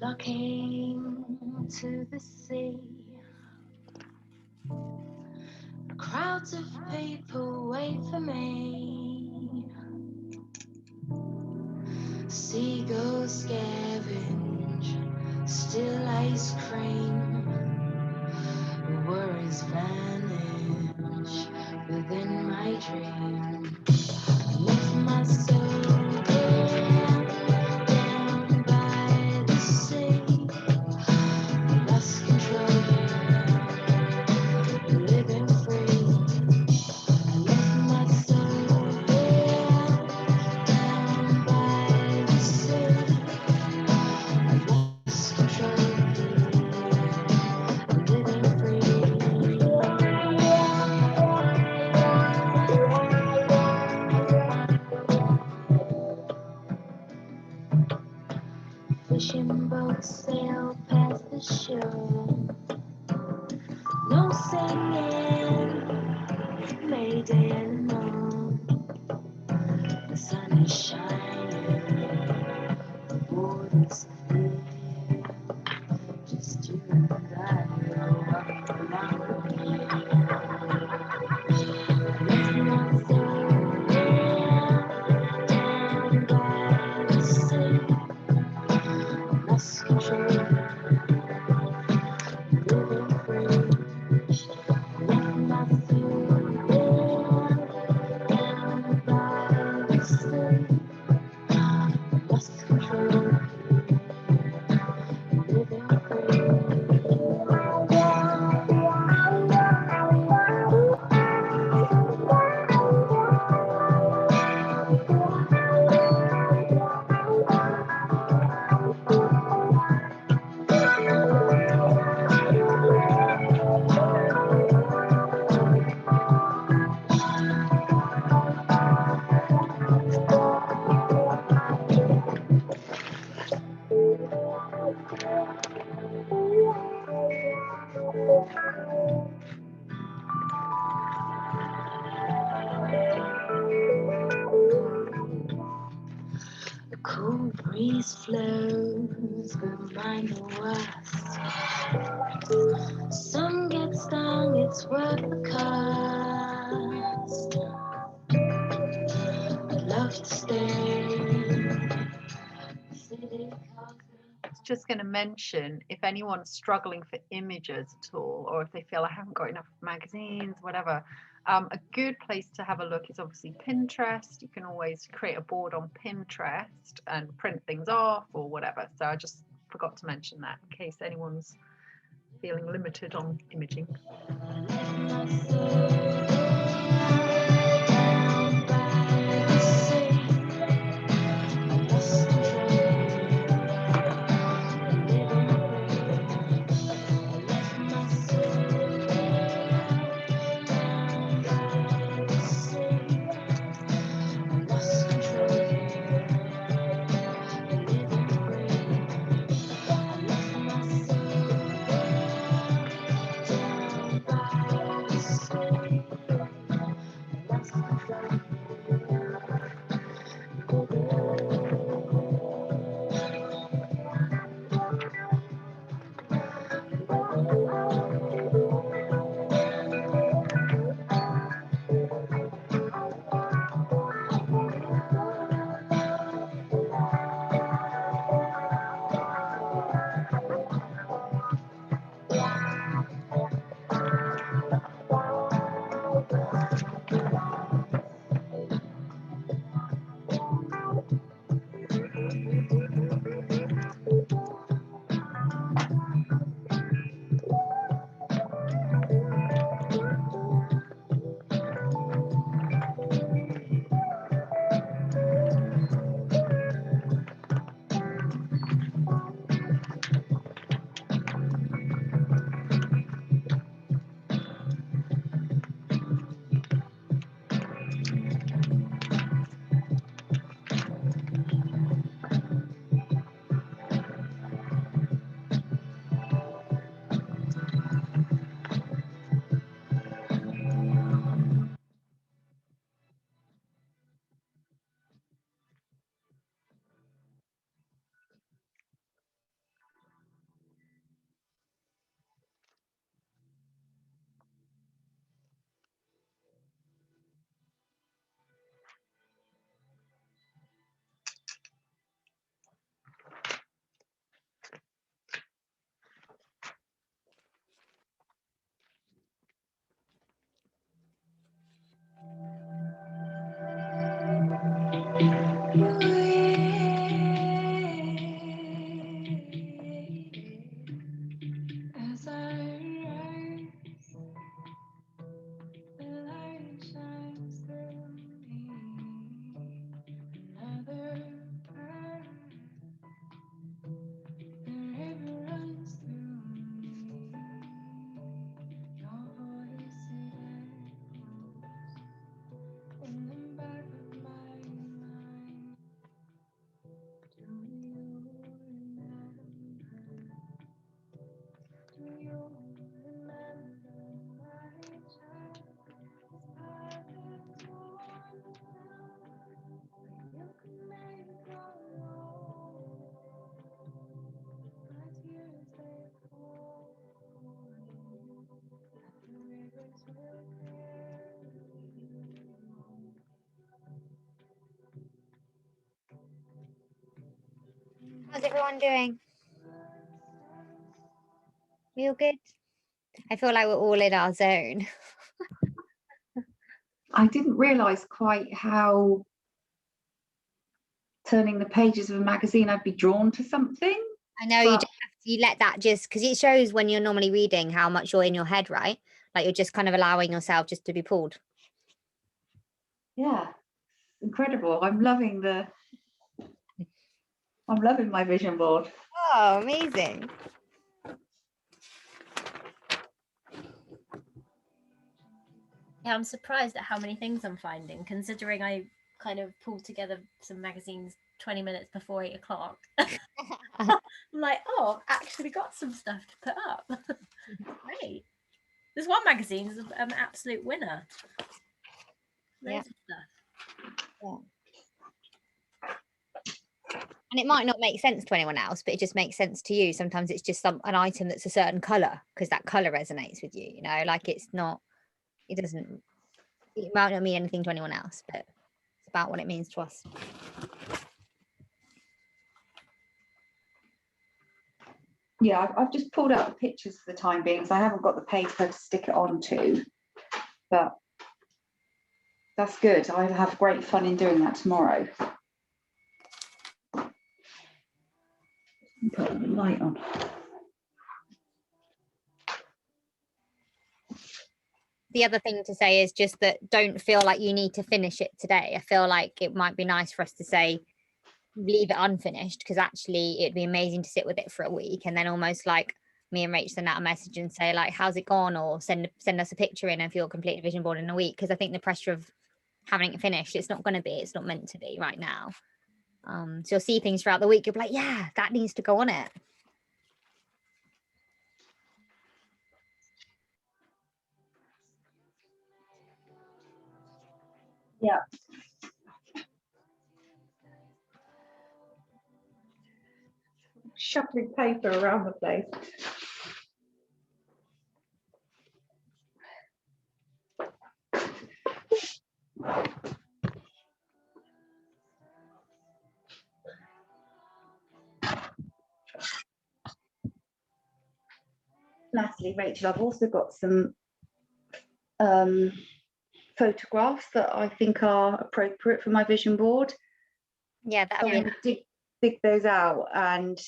Looking to the sea, crowds of people wait for me. Seagulls scavenge, still ice cream. Worries vanish within my dream. Lift my soul down by the sea. Lost control, living free. Lift my soul down by the sea. Lost control, living free. Fishing boats sail past the shore. No singing, Mayday anymore. The sun is shining, the water's clear. Just you and I row up along here. Lift my soul down by the sea. Lost control, living free. Lift my soul down by the sea. Lost control, living free. Cool breeze flows behind the west. Sun gets down, it's worth the cost. I'd love to stay. City calls me. I was just going to mention, if anyone's struggling for images at all, or if they feel I haven't got enough magazines, whatever, a good place to have a look is obviously Pinterest. You can always create a board on Pinterest and print things off or whatever. So I just forgot to mention that in case anyone's feeling limited on imaging. As I rise, the light shines through me. Another bird, the river runs through me. Your voice echoes in the back of my mind. Do you remember? Do you remember my child? You could make it go wrong. My tears they fall at the rivers will carry you. How's everyone doing? We all good? I feel like we're all in our zone. I didn't realise quite how turning the pages of a magazine I'd be drawn to something. I know you But- just have to, you let that just, because it shows when you're normally reading how much you're in your head, right? Like you're just kind of allowing yourself just to be pulled. Yeah, incredible. I'm loving my vision board. Oh, amazing. Yeah, I'm surprised at how many things I'm finding, considering I kind of pulled together some magazines 20 minutes before 8 o'clock. I'm like, oh, actually got some stuff to put up. Great. There's one magazine is an absolute winner. Loads of stuff. And it might not make sense to anyone else, but it just makes sense to you. Sometimes it's just an item that's a certain color because that color resonates with you, you know, like it might not mean anything to anyone else, but it's about what it means to us. Yeah, I've just pulled out the pictures for the time being, so I haven't got the paper to stick it onto, but that's good. I'll have great fun in doing that tomorrow. Put the light on. The other thing to say is just that don't feel like you need to finish it today. I feel like it might be nice for us to say, leave it unfinished, because actually it'd be amazing to sit with it for a week and then almost like me and Rach send out a message and say like, how's it gone? Or send us a picture in if you're complete a vision board in a week. Because I think the pressure of having it finished, it's not meant to be right now. So you'll see things throughout the week. You'll be like, yeah, that needs to go on it. Yeah. Shuffling paper around the place. Natalie, Rachel, I've also got some photographs that I think are appropriate for my vision board. Yeah, I'm going to dig those out and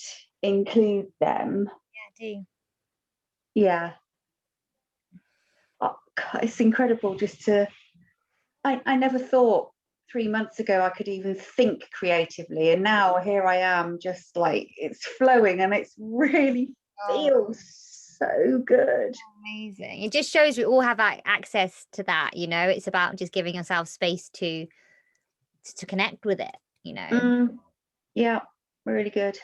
include them. Yeah, do. Yeah. Oh, it's incredible just to, I never thought 3 months ago I could even think creatively, and now here I am, just like it's flowing and it's really feels so good. Amazing. It just shows we all have access to that, you know. It's about just giving ourselves space to connect with it, you know. Yeah, really good.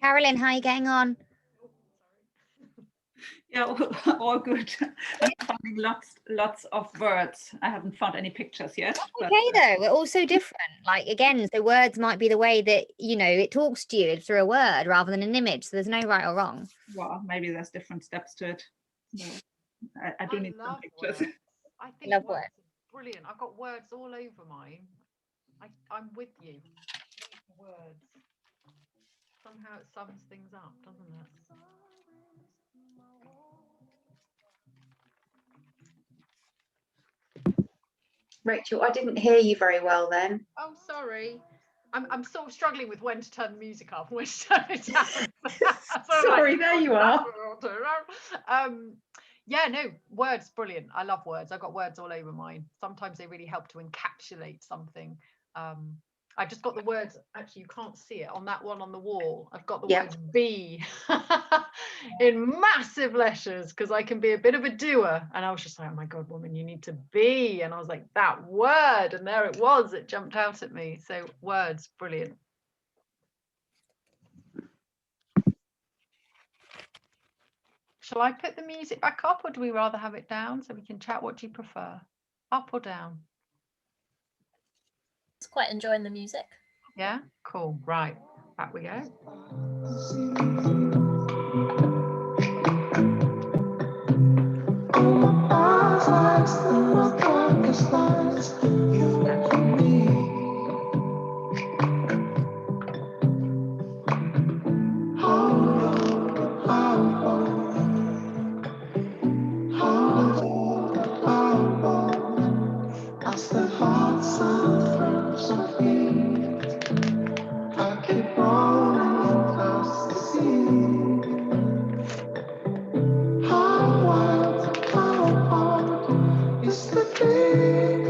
Carolyn, how are you getting on? Yeah, all good. I'm finding lots of words. I haven't found any pictures yet. Okay, though, we're all so different. Like, again, so words might be the way that, you know, it talks to you through a word rather than an image. So there's no right or wrong. Well, maybe there's different steps to it. No, I do need some pictures. Words. I think Love words words. are brilliant. I've got words all over mine. I'm with you. Words. Somehow it sums things up, doesn't it? Rachel, I didn't hear you very well then. Oh, sorry. I'm sort of struggling with when to turn the music up, when to turn it down. Sorry, there you are. Yeah, no, words, brilliant. I love words. I've got words all over mine. Sometimes they really help to encapsulate something. I just got the words, actually you can't see it, on that one on the wall. I've got the words be in massive letters because I can be a bit of a doer. And I was just like, oh my God, woman, you need to be. And I was like, that word. And there it was. It jumped out at me. So words, brilliant. Shall I put the music back up, or do we rather have it down so we can chat? What do you prefer? Up or down? It's quite enjoying the music. Yeah, cool. Right, back we go. How wild, how hard is the day?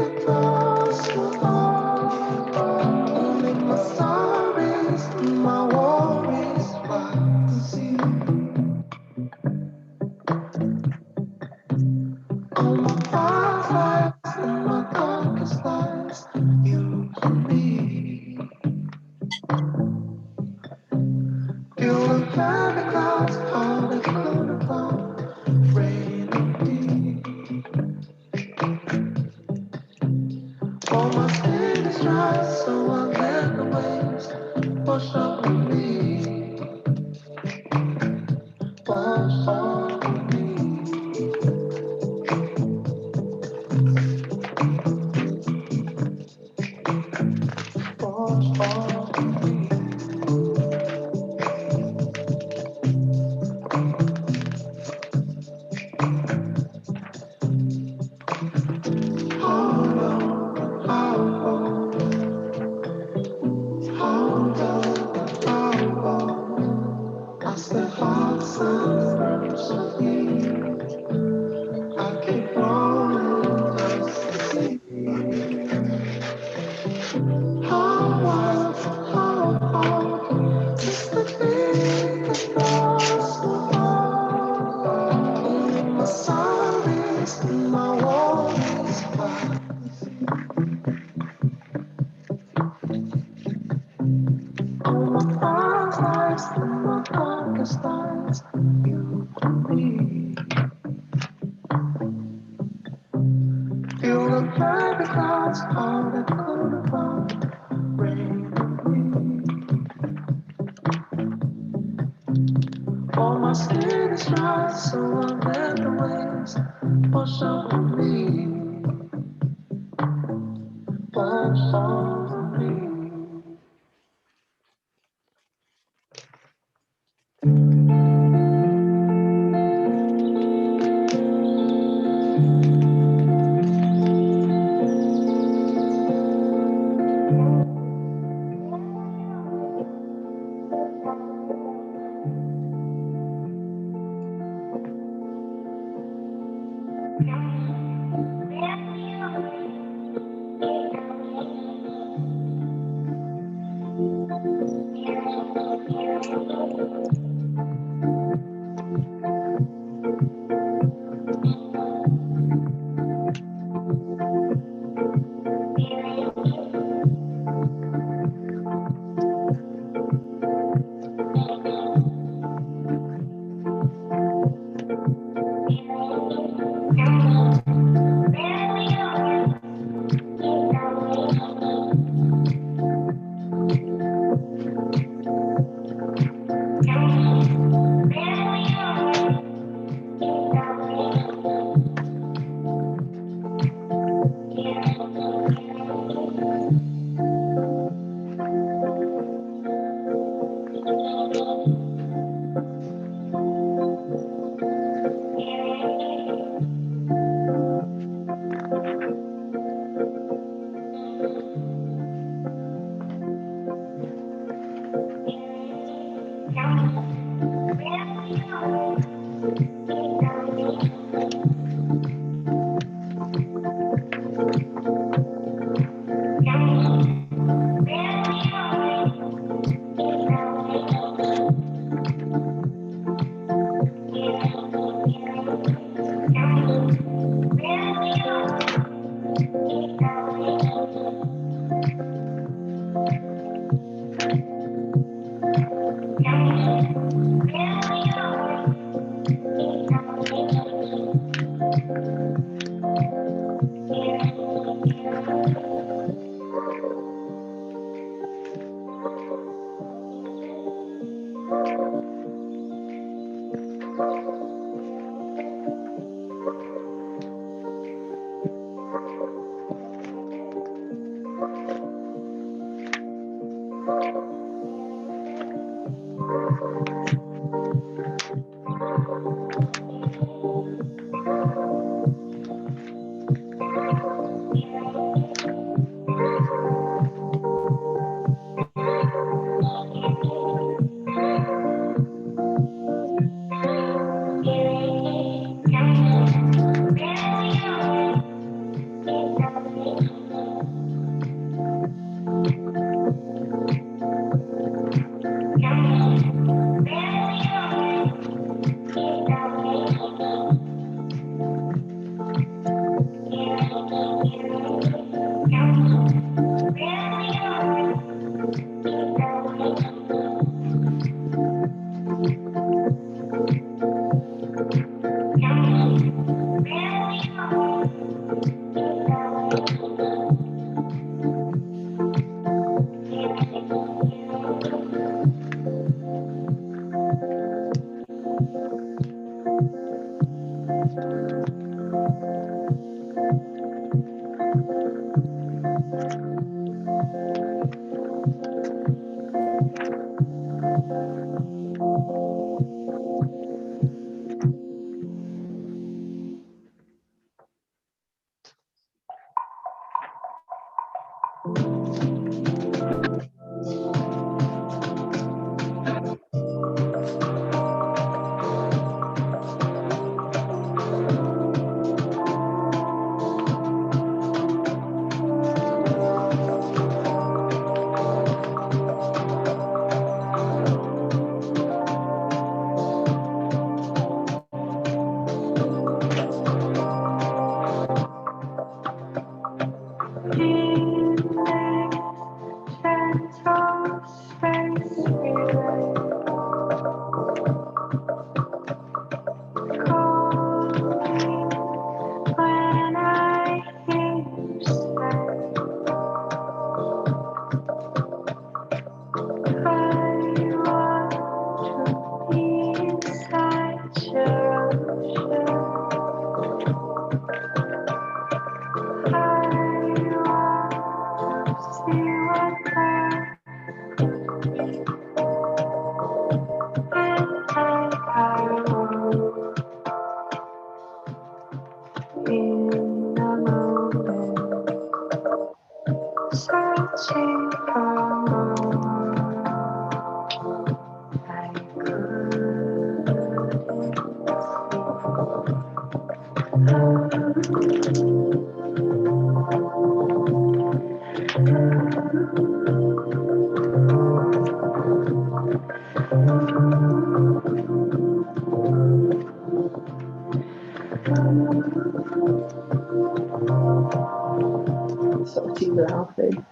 Sort of too laughing.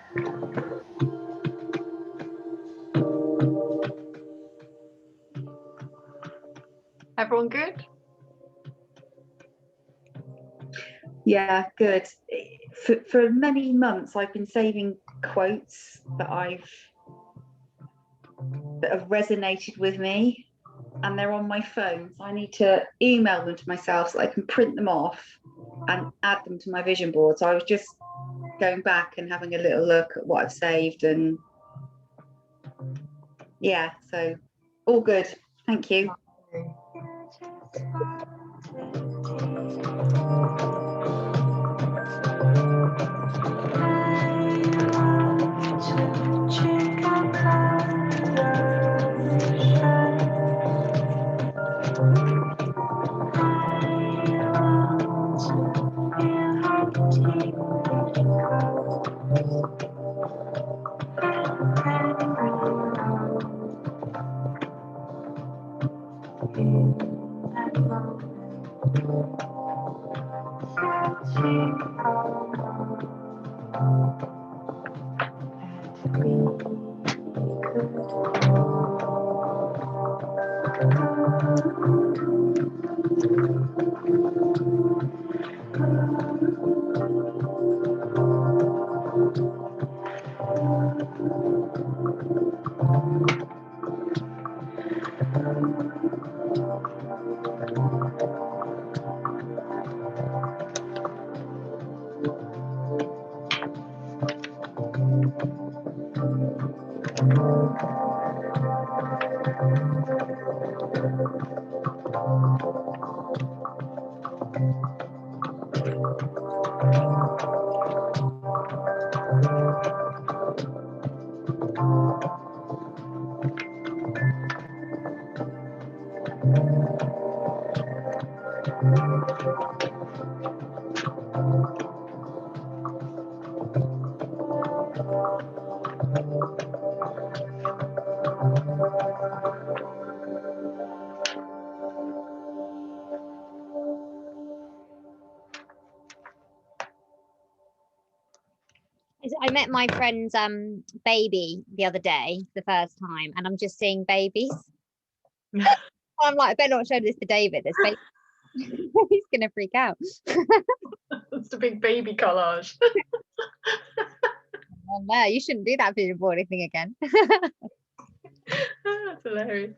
Everyone good? Yeah, good. For many months, I've been saving quotes that have resonated with me, and they're on my phone. So I need to email them to myself so I can print them off and add them to my vision board. So I was just going back and having a little look at what I've saved, and yeah, so all good. Thank you. I met my friend's baby the other day, the first time, and I'm just seeing babies. I'm like, I better not show this to David. This baby, he's gonna freak out. It's a big baby collage. Oh no, you shouldn't do that vision boarding thing again. That's hilarious.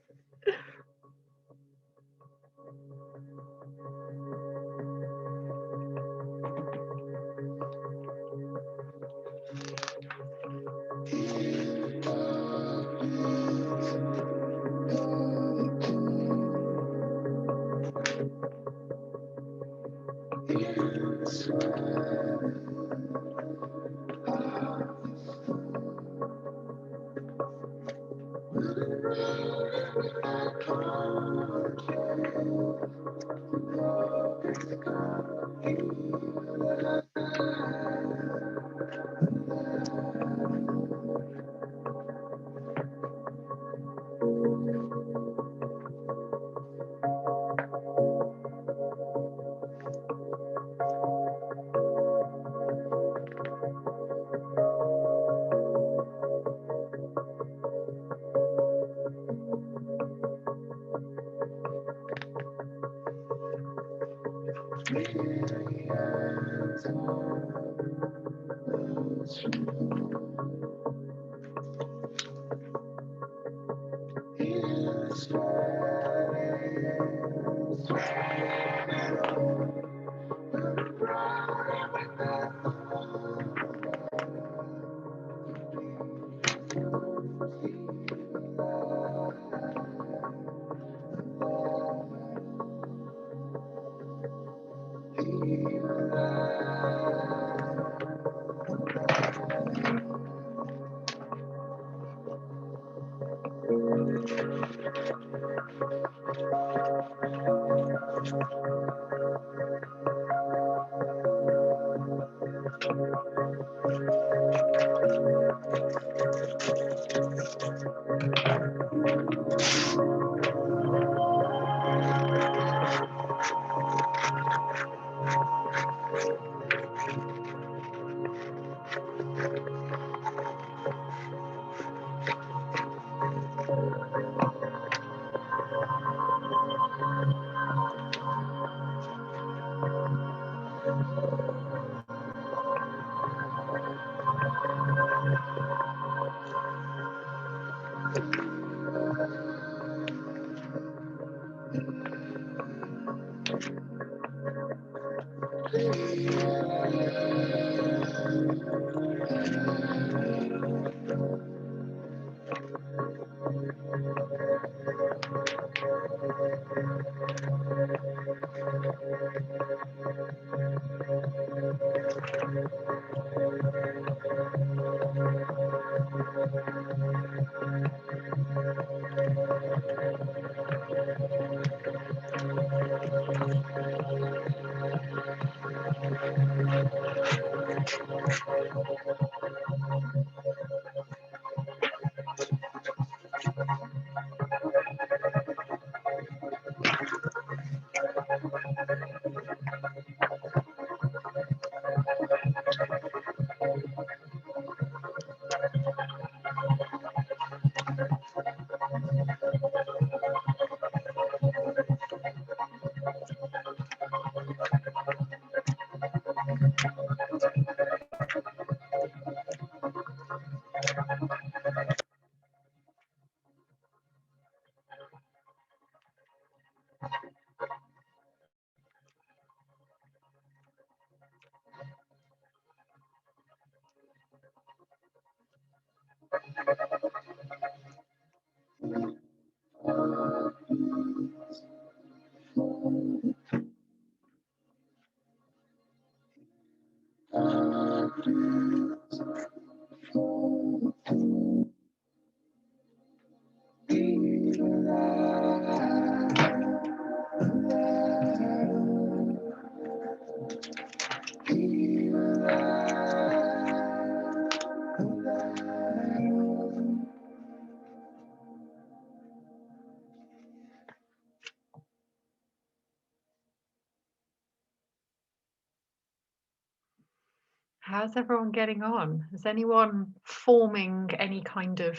How's everyone getting on? Is anyone forming any kind of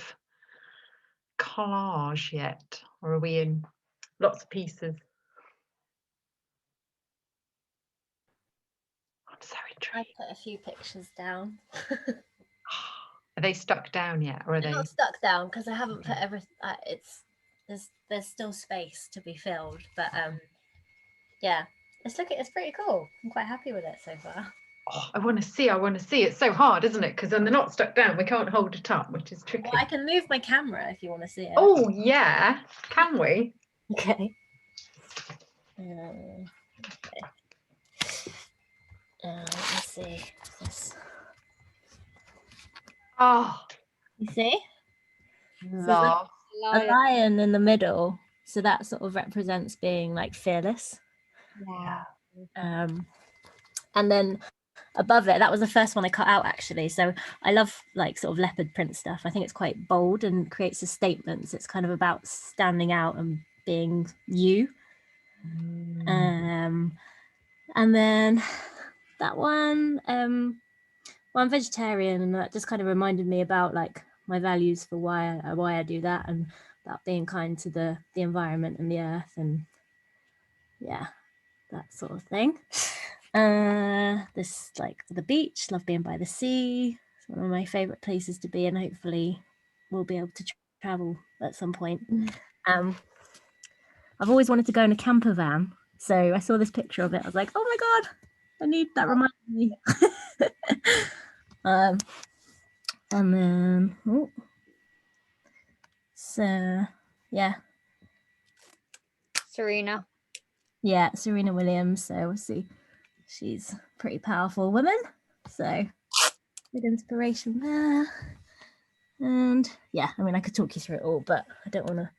collage yet? Or are we in lots of pieces? I'm so I intrigued. put a few pictures down. Are they stuck down yet? Or are They're they? not stuck down because I haven't put everything. There's still space to be filled, but yeah, it's pretty cool. I'm quite happy with it so far. Oh, I want to see. It's so hard, isn't it? Because then they're not stuck down. We can't hold it up, which is tricky. Well, I can move my camera if you want to see it. Oh yeah, can we? Okay. Okay. Let's see. This. Oh, You see? love. A lion in the middle, so that sort of represents being like fearless. Yeah. And then above it, that was the first one I cut out actually. So I love like sort of leopard print stuff. I think it's quite bold and creates a statement. So it's kind of about standing out and being you. And then that one, well, I'm vegetarian, and that just kind of reminded me about like my values for why I do that, and about being kind to the environment and the earth, and yeah, that sort of thing. This like the beach, love being by the sea. It's one of my favorite places to be, and hopefully we'll be able to travel at some point. I've always wanted to go in a camper van, so I saw this picture of it. I was like, oh my god, I need that, reminded me. And then so yeah, Serena. yeah, Serena Williams. So obviously she's a pretty powerful woman, so good inspiration there. And yeah, I mean, I could talk you through it all, but I don't want to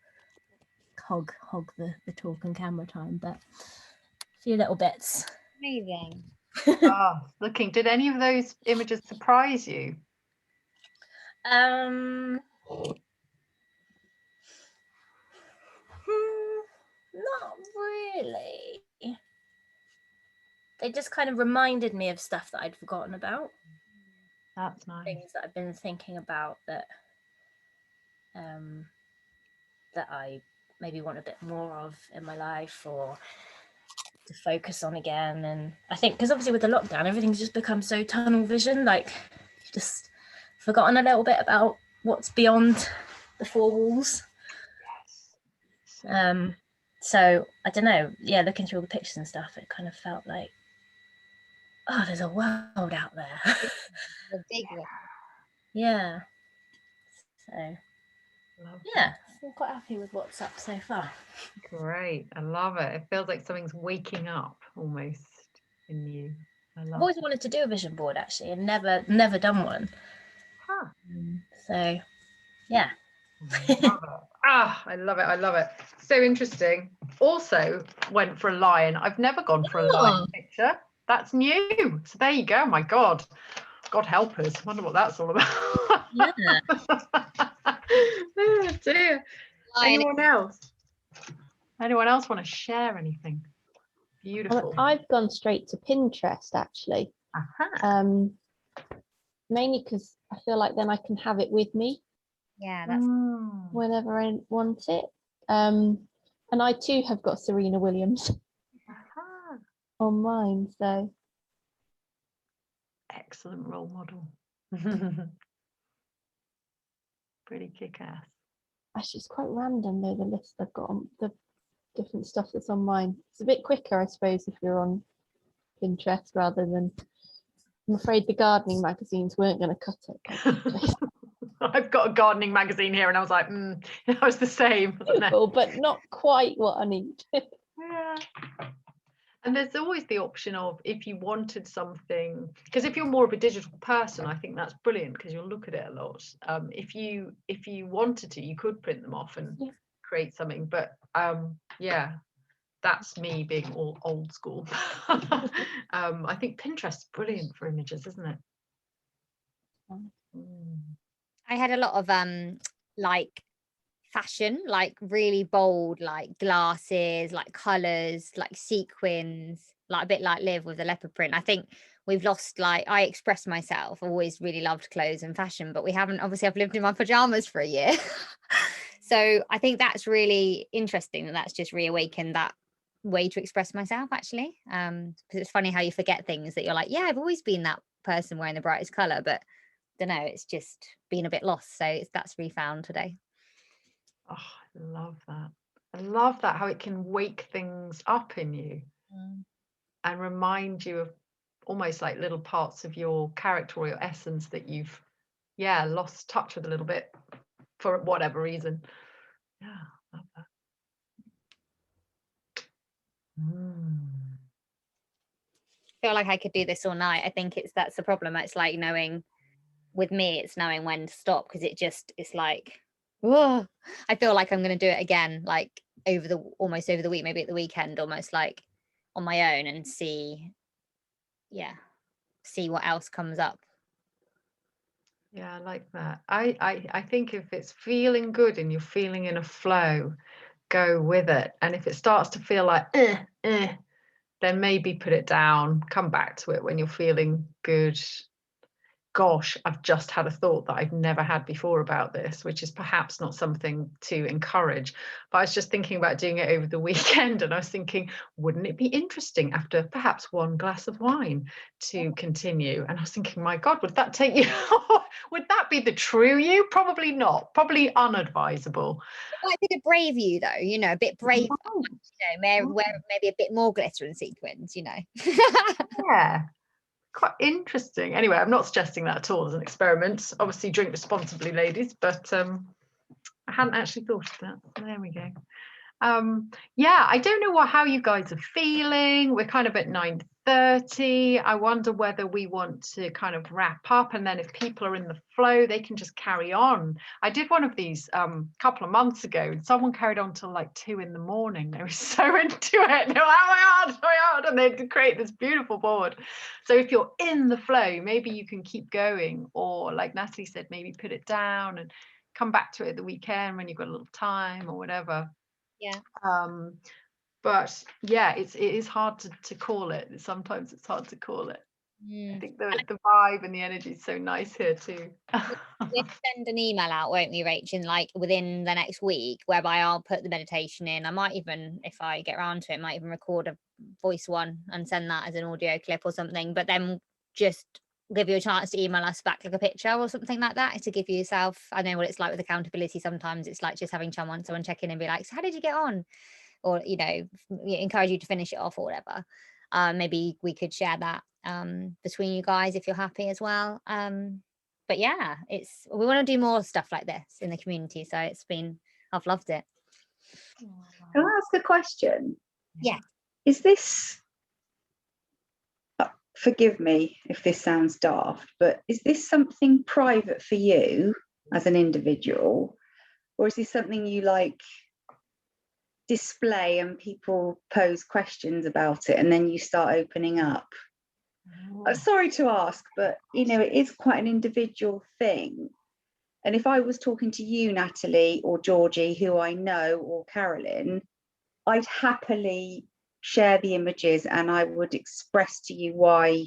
hog the talk and camera time, but a few little bits. Amazing. Did any of those images surprise you? Not really. They just kind of reminded me of stuff that I'd forgotten about. That's nice. Things that I've been thinking about that that I maybe want a bit more of in my life, or to focus on again. And I think because obviously with the lockdown, everything's just become so tunnel vision, like just forgotten a little bit about what's beyond the four walls. So I don't know, yeah, looking through all the pictures and stuff, it kind of felt like, oh, there's a world out there. The big one. Yeah. So yeah, I'm quite happy with what's up so far. Great, I love it. It feels like something's waking up almost in you. I've always wanted to do a vision board actually, and never done one. So yeah. I love it. So interesting. Also went for a lion. I've never gone for a lion picture. That's new. So there you go. My God help us. I wonder what that's all about. Yeah. Oh dear. Lion. Anyone else want to share anything? Beautiful. I've gone straight to Pinterest actually. Mainly because I feel like then I can have it with me. Yeah, that's whenever I want it. And I too have got Serena Williams on mine, so excellent role model. Pretty kick-ass. Actually, it's quite random though, the list I've got on the different stuff that's on mine. It's a bit quicker, I suppose, if you're on Pinterest rather than. I'm afraid the gardening magazines weren't going to cut it. I've got a gardening magazine here, and I was like, I was the same, wasn't it? But not quite what I need. Yeah. And there's always the option of, if you wanted something, because if you're more of a digital person, I think that's brilliant because you'll look at it a lot. If you wanted to, you could print them off and create something. But yeah, that's me being all old school. I think Pinterest is brilliant for images, isn't it? I had a lot of like fashion, like really bold, like glasses, like colors, like sequins, like a bit like Liv with the leopard print. I think we've lost, like, I express myself, always really loved clothes and fashion, but we haven't, obviously I've lived in my pajamas for a year. So I think that's really interesting, that's just reawakened that way to express myself actually. Because it's funny how you forget things that you're like, yeah, I've always been that person wearing the brightest color, but don't know, it's just been a bit lost. So that's refound today. Oh, I love that. I love that, how it can wake things up in you and remind you of almost like little parts of your character or your essence that you've lost touch with a little bit for whatever reason. Yeah, love that. I feel like I could do this all night. I think that's the problem. It's like knowing, with me, it's knowing when to stop, because it's like, whoa, I feel like I'm going to do it again, like almost over the week, maybe at the weekend, almost like on my own, and see yeah, see what else comes up. Yeah, I like that. I think if it's feeling good and you're feeling in a flow, go with it. And if it starts to feel like then maybe put it down, come back to it when you're feeling good. Gosh, I've just had a thought that I've never had before about this, which is perhaps not something to encourage. But I was just thinking about doing it over the weekend, and I was thinking, wouldn't it be interesting after perhaps one glass of wine to continue? And I was thinking, my God, would that take you? Would that be the true you? Probably not. Probably unadvisable. It might be the brave you, though, you know, a bit brave, you know, wear maybe a bit more glitter and sequins, you know. Yeah. Quite interesting. Anyway, I'm not suggesting that at all as an experiment. Obviously, drink responsibly, ladies, but I hadn't actually thought of that. There we go. Yeah, I don't know how you guys are feeling. We're kind of at 9:30. I wonder whether we want to kind of wrap up, and then if people are in the flow, they can just carry on. I did one of these couple of months ago, and someone carried on till like 2 in the morning. They were so into it. They were like, oh my God, and they'd create this beautiful board. So if you're in the flow, maybe you can keep going, or like Natalie said, maybe put it down and come back to it at the weekend when you've got a little time or whatever. Yeah. But yeah, it is hard to call it. Sometimes it's hard to call it. I think the vibe and the energy is so nice here too. We'll send an email out, won't we, Rach, like within the next week, whereby I'll put the meditation in. I might even, if I get around to it, might even record a voice one and send that as an audio clip or something, but then just give you a chance to email us back like a picture or something like that, to give yourself, I know what it's like with accountability. Sometimes it's like just having someone check in and be like, so how did you get on? Or, you know, encourage you to finish it off or whatever. Maybe we could share that between you guys if you're happy as well. But yeah, we want to do more stuff like this in the community, so I've loved it. Can I ask a question? Yeah. Is this, forgive me if this sounds daft, but is this something private for you as an individual, or is this something you like display and people pose questions about it and then you start opening up? I'm sorry to ask, but you know, it is quite an individual thing. And if I was talking to you, Natalie, or Georgie, who I know, or Carolyn, I'd happily share the images and I would express to you why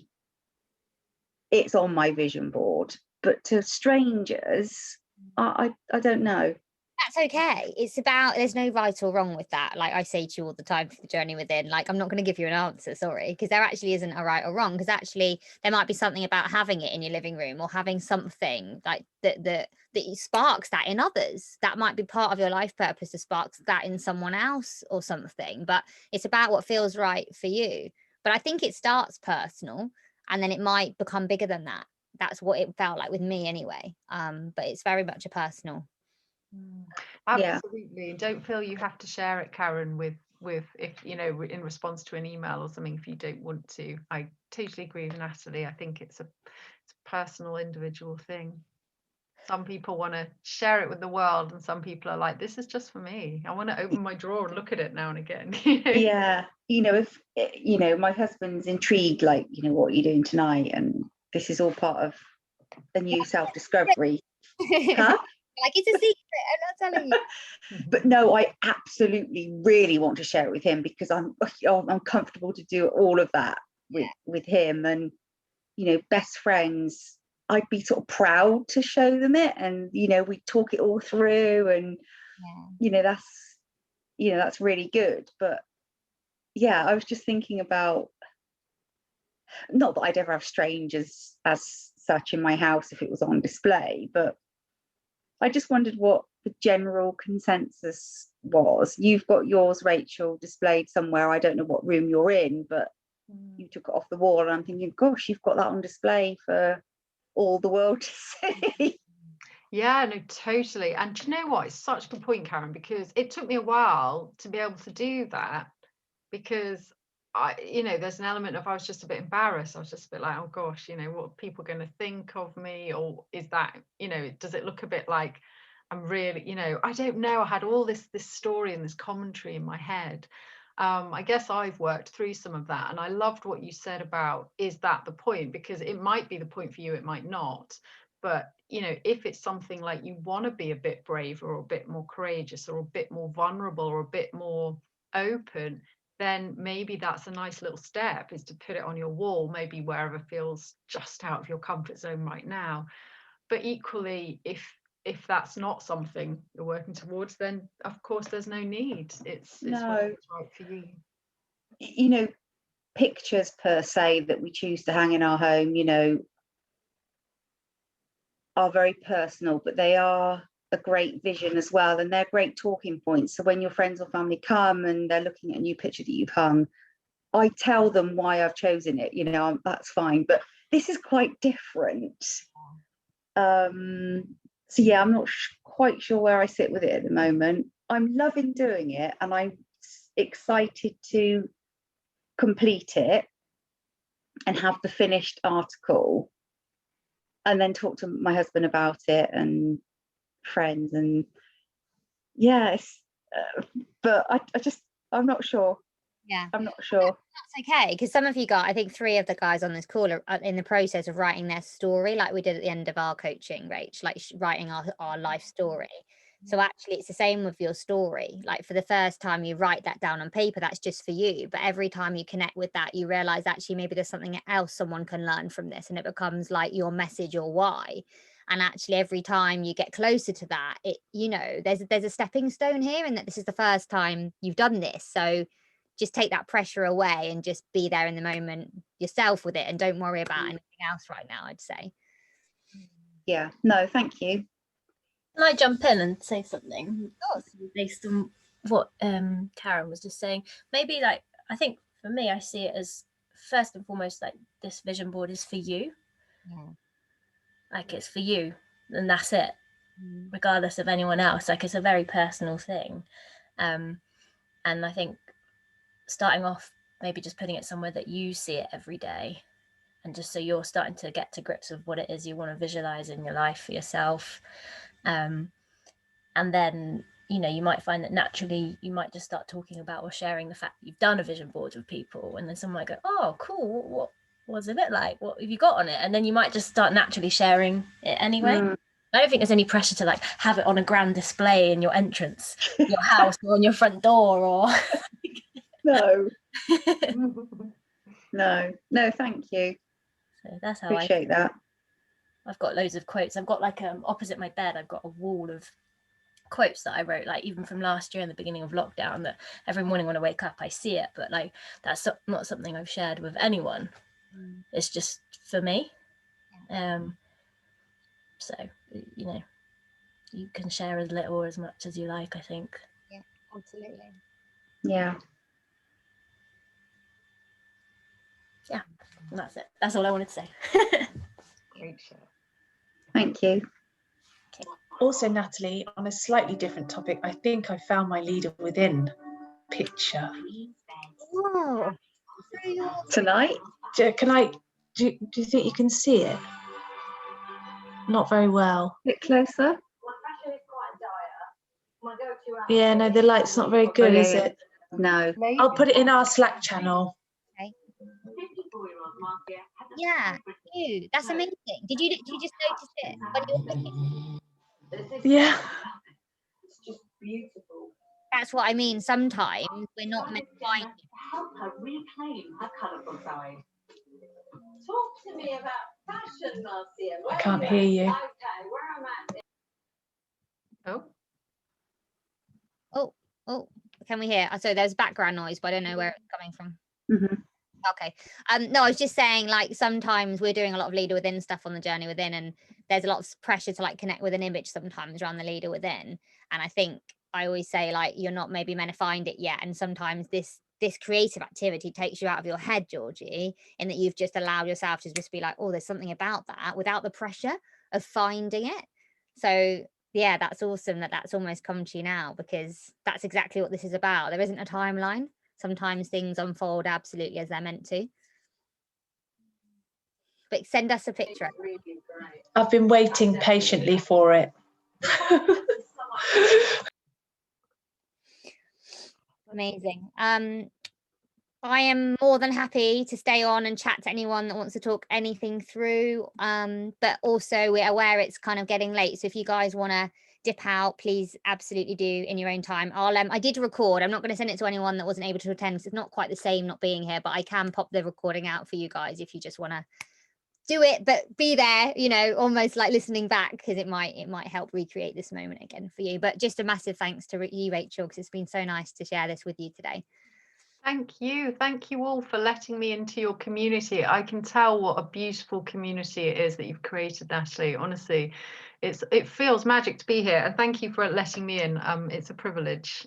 it's on my vision board. But to strangers, I don't know. That's okay. It's about, there's no right or wrong with that. Like I say to you all the time for the journey within, like, I'm not going to give you an answer, sorry, because there actually isn't a right or wrong, because actually there might be something about having it in your living room or having something like that sparks that in others. That might be part of your life purpose, to spark that in someone else or something, but it's about what feels right for you. But I think it starts personal and then it might become bigger than that. That's what it felt like with me anyway. But it's very much a personal. Absolutely. Yeah. Don't feel you have to share it, Karen, with if you know, in response to an email or something, if you don't want to. I totally agree with Natalie. I think it's a personal, individual thing. Some people want to share it with the world, and some people are like, this is just for me. I want to open my drawer and look at it now and again. Yeah, you know, if you know, my husband's intrigued, like, you know, what are you doing tonight, and this is all part of a new self-discovery. Huh? Like, it's a secret, I'm not telling you. But no, I absolutely really want to share it with him, because I'm comfortable to do all of that with him. And you know, best friends, I'd be sort of proud to show them it, and you know, we talk it all through, and you know, that's really good. But yeah, I was just thinking about, not that I'd ever have strangers as such in my house if it was on display, but I just wondered what the general consensus was. You've got yours, Rachel, displayed somewhere. I don't know what room you're in, but you took it off the wall, and I'm thinking, gosh, you've got that on display for all the world to see. Yeah, no, totally. And do you know what? It's such a good point, Karen, because it took me a while to be able to do that, because you know, there's an element of, I was just a bit embarrassed. I was just a bit like, oh gosh, you know, what are people going to think of me? Or is that, you know, does it look a bit like I'm really, you know, I don't know. I had all this story and this commentary in my head. I guess I've worked through some of that, and I loved what you said about, is that the point? Because it might be the point for you, it might not. But you know, if it's something like you want to be a bit braver or a bit more courageous or a bit more vulnerable or a bit more open, then maybe that's a nice little step, is to put it on your wall, maybe wherever feels just out of your comfort zone right now. But equally, if that's not something you're working towards, then of course there's no need. It's No. whatever's right for you. You know, pictures per se that we choose to hang in our home, you know, are very personal, but they are a great vision as well, and they're great talking points. So when your friends or family come and they're looking at a new picture that you've hung, I tell them why I've chosen it, you know, that's fine, but this is quite different. So yeah, I'm not quite sure where I sit with it at the moment. I'm loving doing it, and I'm excited to complete it and have the finished article, and then talk to my husband about it and friends, and yes, but I'm not sure. Yeah, I'm not sure. that's okay, because some of you got, I think 3 of the guys on this call are in the process of writing their story, like we did at the end of our coaching, Rach, like writing our life story. So actually it's the same with your story. Like for the first time you write that down on paper, that's just for you, but every time you connect with that, you realize actually maybe there's something else someone can learn from this, and it becomes like your message or why. And actually every time you get closer to that, it, you know, there's a stepping stone here, and that this is the first time you've done this. So just take that pressure away and just be there in the moment yourself with it, and don't worry about anything else right now, I'd say. Yeah, no, thank you. Can I jump in and say something? Of course. Based on what Karen was just saying, maybe like, I think for me, I see it as first and foremost, like this vision board is for you. Yeah. Like it's for you, and that's it, regardless of anyone else. Like it's a very personal thing. And I think starting off, maybe just putting it somewhere that you see it every day, and just so you're starting to get to grips with what it is you want to visualize in your life for yourself. And then, you know, you might find that naturally you might just start talking about or sharing the fact that you've done a vision board with people, and then someone might go, oh cool, what was it like, what have you got on it? And then you might just start naturally sharing it anyway. I don't think there's any pressure to like have it on a grand display in your entrance, your house, or on your front door, or No. No, thank you. So that's how Appreciate that. I've got loads of quotes. I've got like opposite my bed, I've got a wall of quotes that I wrote, like even from last year in the beginning of lockdown, that every morning when I wake up I see it, but like that's not something I've shared with anyone. It's just for me. So, you know, you can share as little or as much as you like, I think. Yeah, absolutely. Yeah. Yeah, and that's it. That's all I wanted to say. Great show. Thank you. Also, Natalie, on a slightly different topic, I think I found my leader within picture. Oh, Tonight? Do you think you can see it? Not very well. A bit closer. Yeah, no, the light's not very good, is it? No. I'll put it in our Slack channel. okay. Yeah, you. That's amazing. Did you just notice it when you were looking? Yeah. It's just beautiful. That's what I mean. Sometimes we're not meant to find it. Help her reclaim her colourful side. Talk to me about fashion, Marcia. I can't hear you. Okay, where am I? Oh, can we hear? So there's background noise, but I don't know where it's coming from. Okay. No, I was just saying, like, sometimes we're doing a lot of leader within stuff on the journey within, and there's a lot of pressure to like connect with an image sometimes around the leader within. And I think I always say, like, you're not maybe meant to find it yet. And sometimes this creative activity takes you out of your head, Georgie, in that you've just allowed yourself to just be like, oh, there's something about that, without the pressure of finding it. So yeah, that's awesome that that's almost come to you now, because that's exactly what this is about. There isn't a timeline. Sometimes things unfold absolutely as they're meant to. But send us a picture. I've been waiting patiently for it. Amazing. I am more than happy to stay on and chat to anyone that wants to talk anything through. But also we're aware it's kind of getting late. So if you guys want to dip out, please absolutely do in your own time. I did record. I'm not going to send it to anyone that wasn't able to attend because it's not quite the same not being here, but I can pop the recording out for you guys if you just want to do it, but be there, you know, almost like listening back, because it might help recreate this moment again for you. But just a massive thanks to you, Rachel, because it's been so nice to share this with you today. Thank you all for letting me into your community. I can tell what a beautiful community it is that you've created, Natalie. Honestly, it feels magic to be here, and thank you for letting me in. It's a privilege.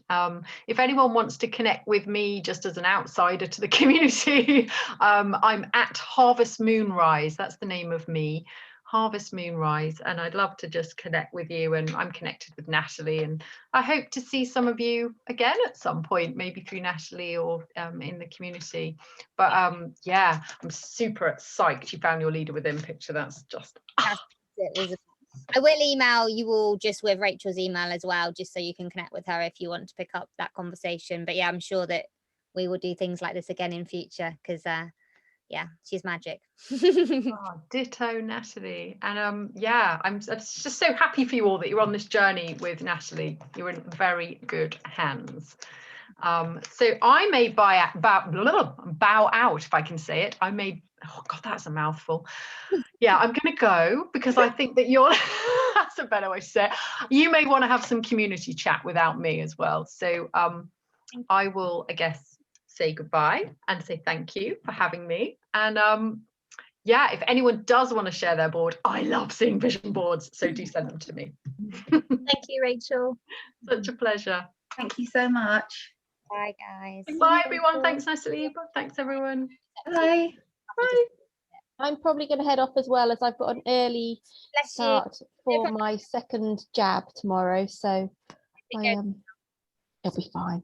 If anyone wants to connect with me just as an outsider to the community, I'm at Harvest Moonrise. That's the name of me. Harvest Moonrise, and I'd love to just connect with you, and I'm connected with Natalie, and I hope to see some of you again at some point, maybe through Natalie or in the community. But yeah, I'm super psyched you found your Leader Within picture. That's just I will email you all just with Rachel's email as well, just so you can connect with her if you want to pick up that conversation. But yeah, I'm sure that we will do things like this again in future, because yeah, she's magic. Oh, ditto, Natalie. And yeah, I'm just so happy for you all that you're on this journey with Natalie. You're in very good hands. So I may bow out, if I can say it. Oh God, that's a mouthful. Yeah, I'm gonna go because I think that you're that's a better way to say it. You may want to have some community chat without me as well. So I will, I guess, say goodbye and say thank you for having me. And yeah, if anyone does want to share their board, I love seeing vision boards, so do send them to me. Thank you, Rachel. Such a pleasure. Thank you so much. Bye, guys. Bye, everyone. Thanks, Natalie. Thanks, everyone. Bye. Bye. I'm probably going to head off as well, as I've got an early start for my second jab tomorrow. So it'll be fine.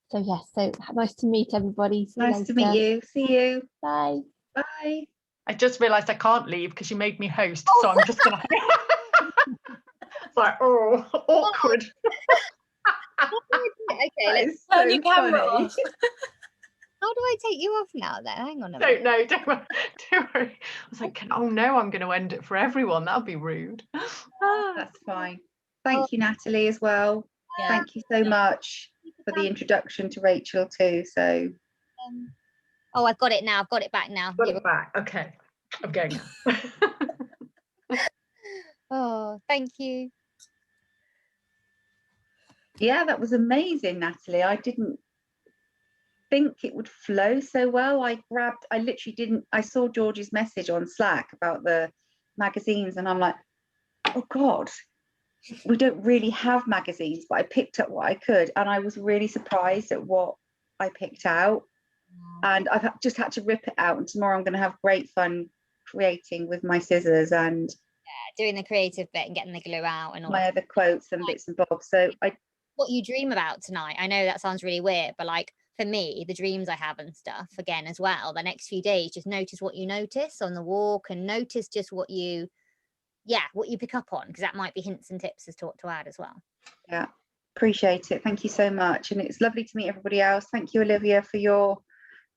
So yes, so nice to meet everybody. See nice to meet you. See you. Bye. Bye. I just realised I can't leave because you made me host, so I'm just gonna. It's like, oh, awkward. Okay, let's turn your camera off. How do I take you off now then? Hang on a minute. minute. Don't worry. I was like, oh no, I'm going to end it for everyone. That'll be rude. That's fine. Thank you, Natalie, as well. Yeah. Thank you so much for the introduction to Rachel too. So. Oh, I've got it now. I've got it back now. Got it back. Okay, I'm going now. Oh, thank you. Yeah, that was amazing, Natalie. I didn't think it would flow so well. I literally didn't. I saw George's message on Slack about the magazines, and I'm like, oh God, we don't really have magazines, but I picked up what I could, and I was really surprised at what I picked out. And I've just had to rip it out, and tomorrow I'm going to have great fun creating with my scissors and doing the creative bit and getting the glue out and all my other quotes and bits and bobs. So what you dream about tonight, I know that sounds really weird, but like for me, the dreams I have and stuff again as well, the next few days, just notice what you notice on the walk, and notice just what you pick up on, because that might be hints and tips as to what to add as well. Yeah, appreciate it. Thank you so much. And it's lovely to meet everybody else. Thank you, Olivia, for your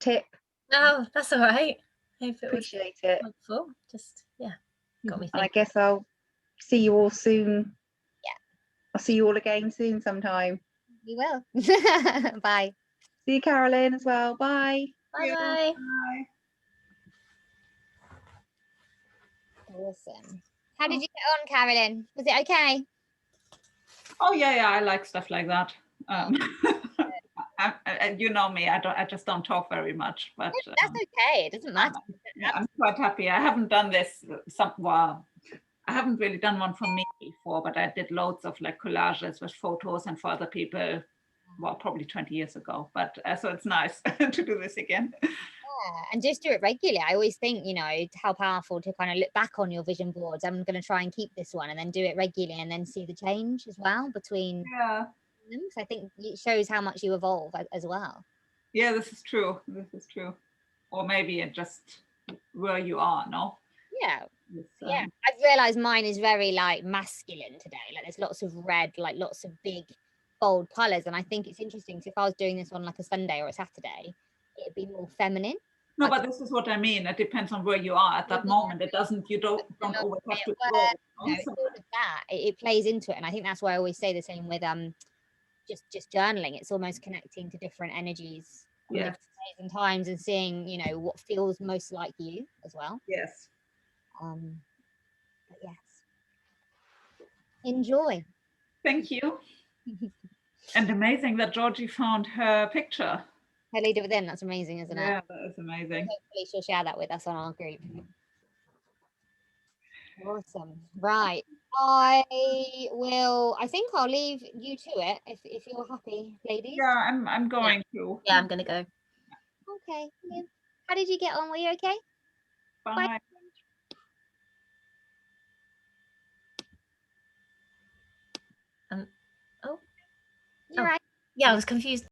tip. Oh, that's all right. Hope it appreciate it. Helpful. Just got me thinking. And I guess I'll see you all soon. Yeah, I'll see you all again soon sometime. We will. Bye. See you, Carolyn, as well. Bye. Bye. Awesome. How did you get on, Carolyn? Was it okay? Oh yeah, I like stuff like that. You know me, I just don't talk very much, but that's okay. It doesn't matter. I'm quite happy. I haven't done this I haven't really done one for me before, but I did loads of like collages with photos and for other people, well, probably 20 years ago. But so it's nice to do this again. Yeah, and just do it regularly. I always think, how powerful to kind of look back on your vision boards. I'm going to try and keep this one and then do it regularly and then see the change as well between them. So I think it shows how much you evolve as well. Yeah, this is true. Or maybe it just where you are, no? Yeah. Yeah, I've realized mine is very like masculine today. Like there's lots of red, like lots of big bold colors. And I think it's interesting. So if I was doing this on like a Sunday or a Saturday, it'd be more feminine. No, Like- but this is what I mean. It depends on where you are at that moment. It doesn't, you don't always have to go. You know, it's all of that. It plays into it. And I think that's why I always say the same with just journaling. It's almost connecting to different energies on Yes. different days and times, and seeing, you know, what feels most like you as well. Yes. But yes, enjoy. Thank you. And amazing that Georgie found her picture. Her leader within, that's amazing, isn't it? Yeah, that is amazing. Hopefully she'll share that with us on our group. Awesome. Right. I think I'll leave you to it if you're happy, ladies. Yeah, I'm going to. Yeah, I'm gonna go. Okay. Yeah. How did you get on? Were you okay? Bye. Oh, You're Oh. right. yeah, I was confused.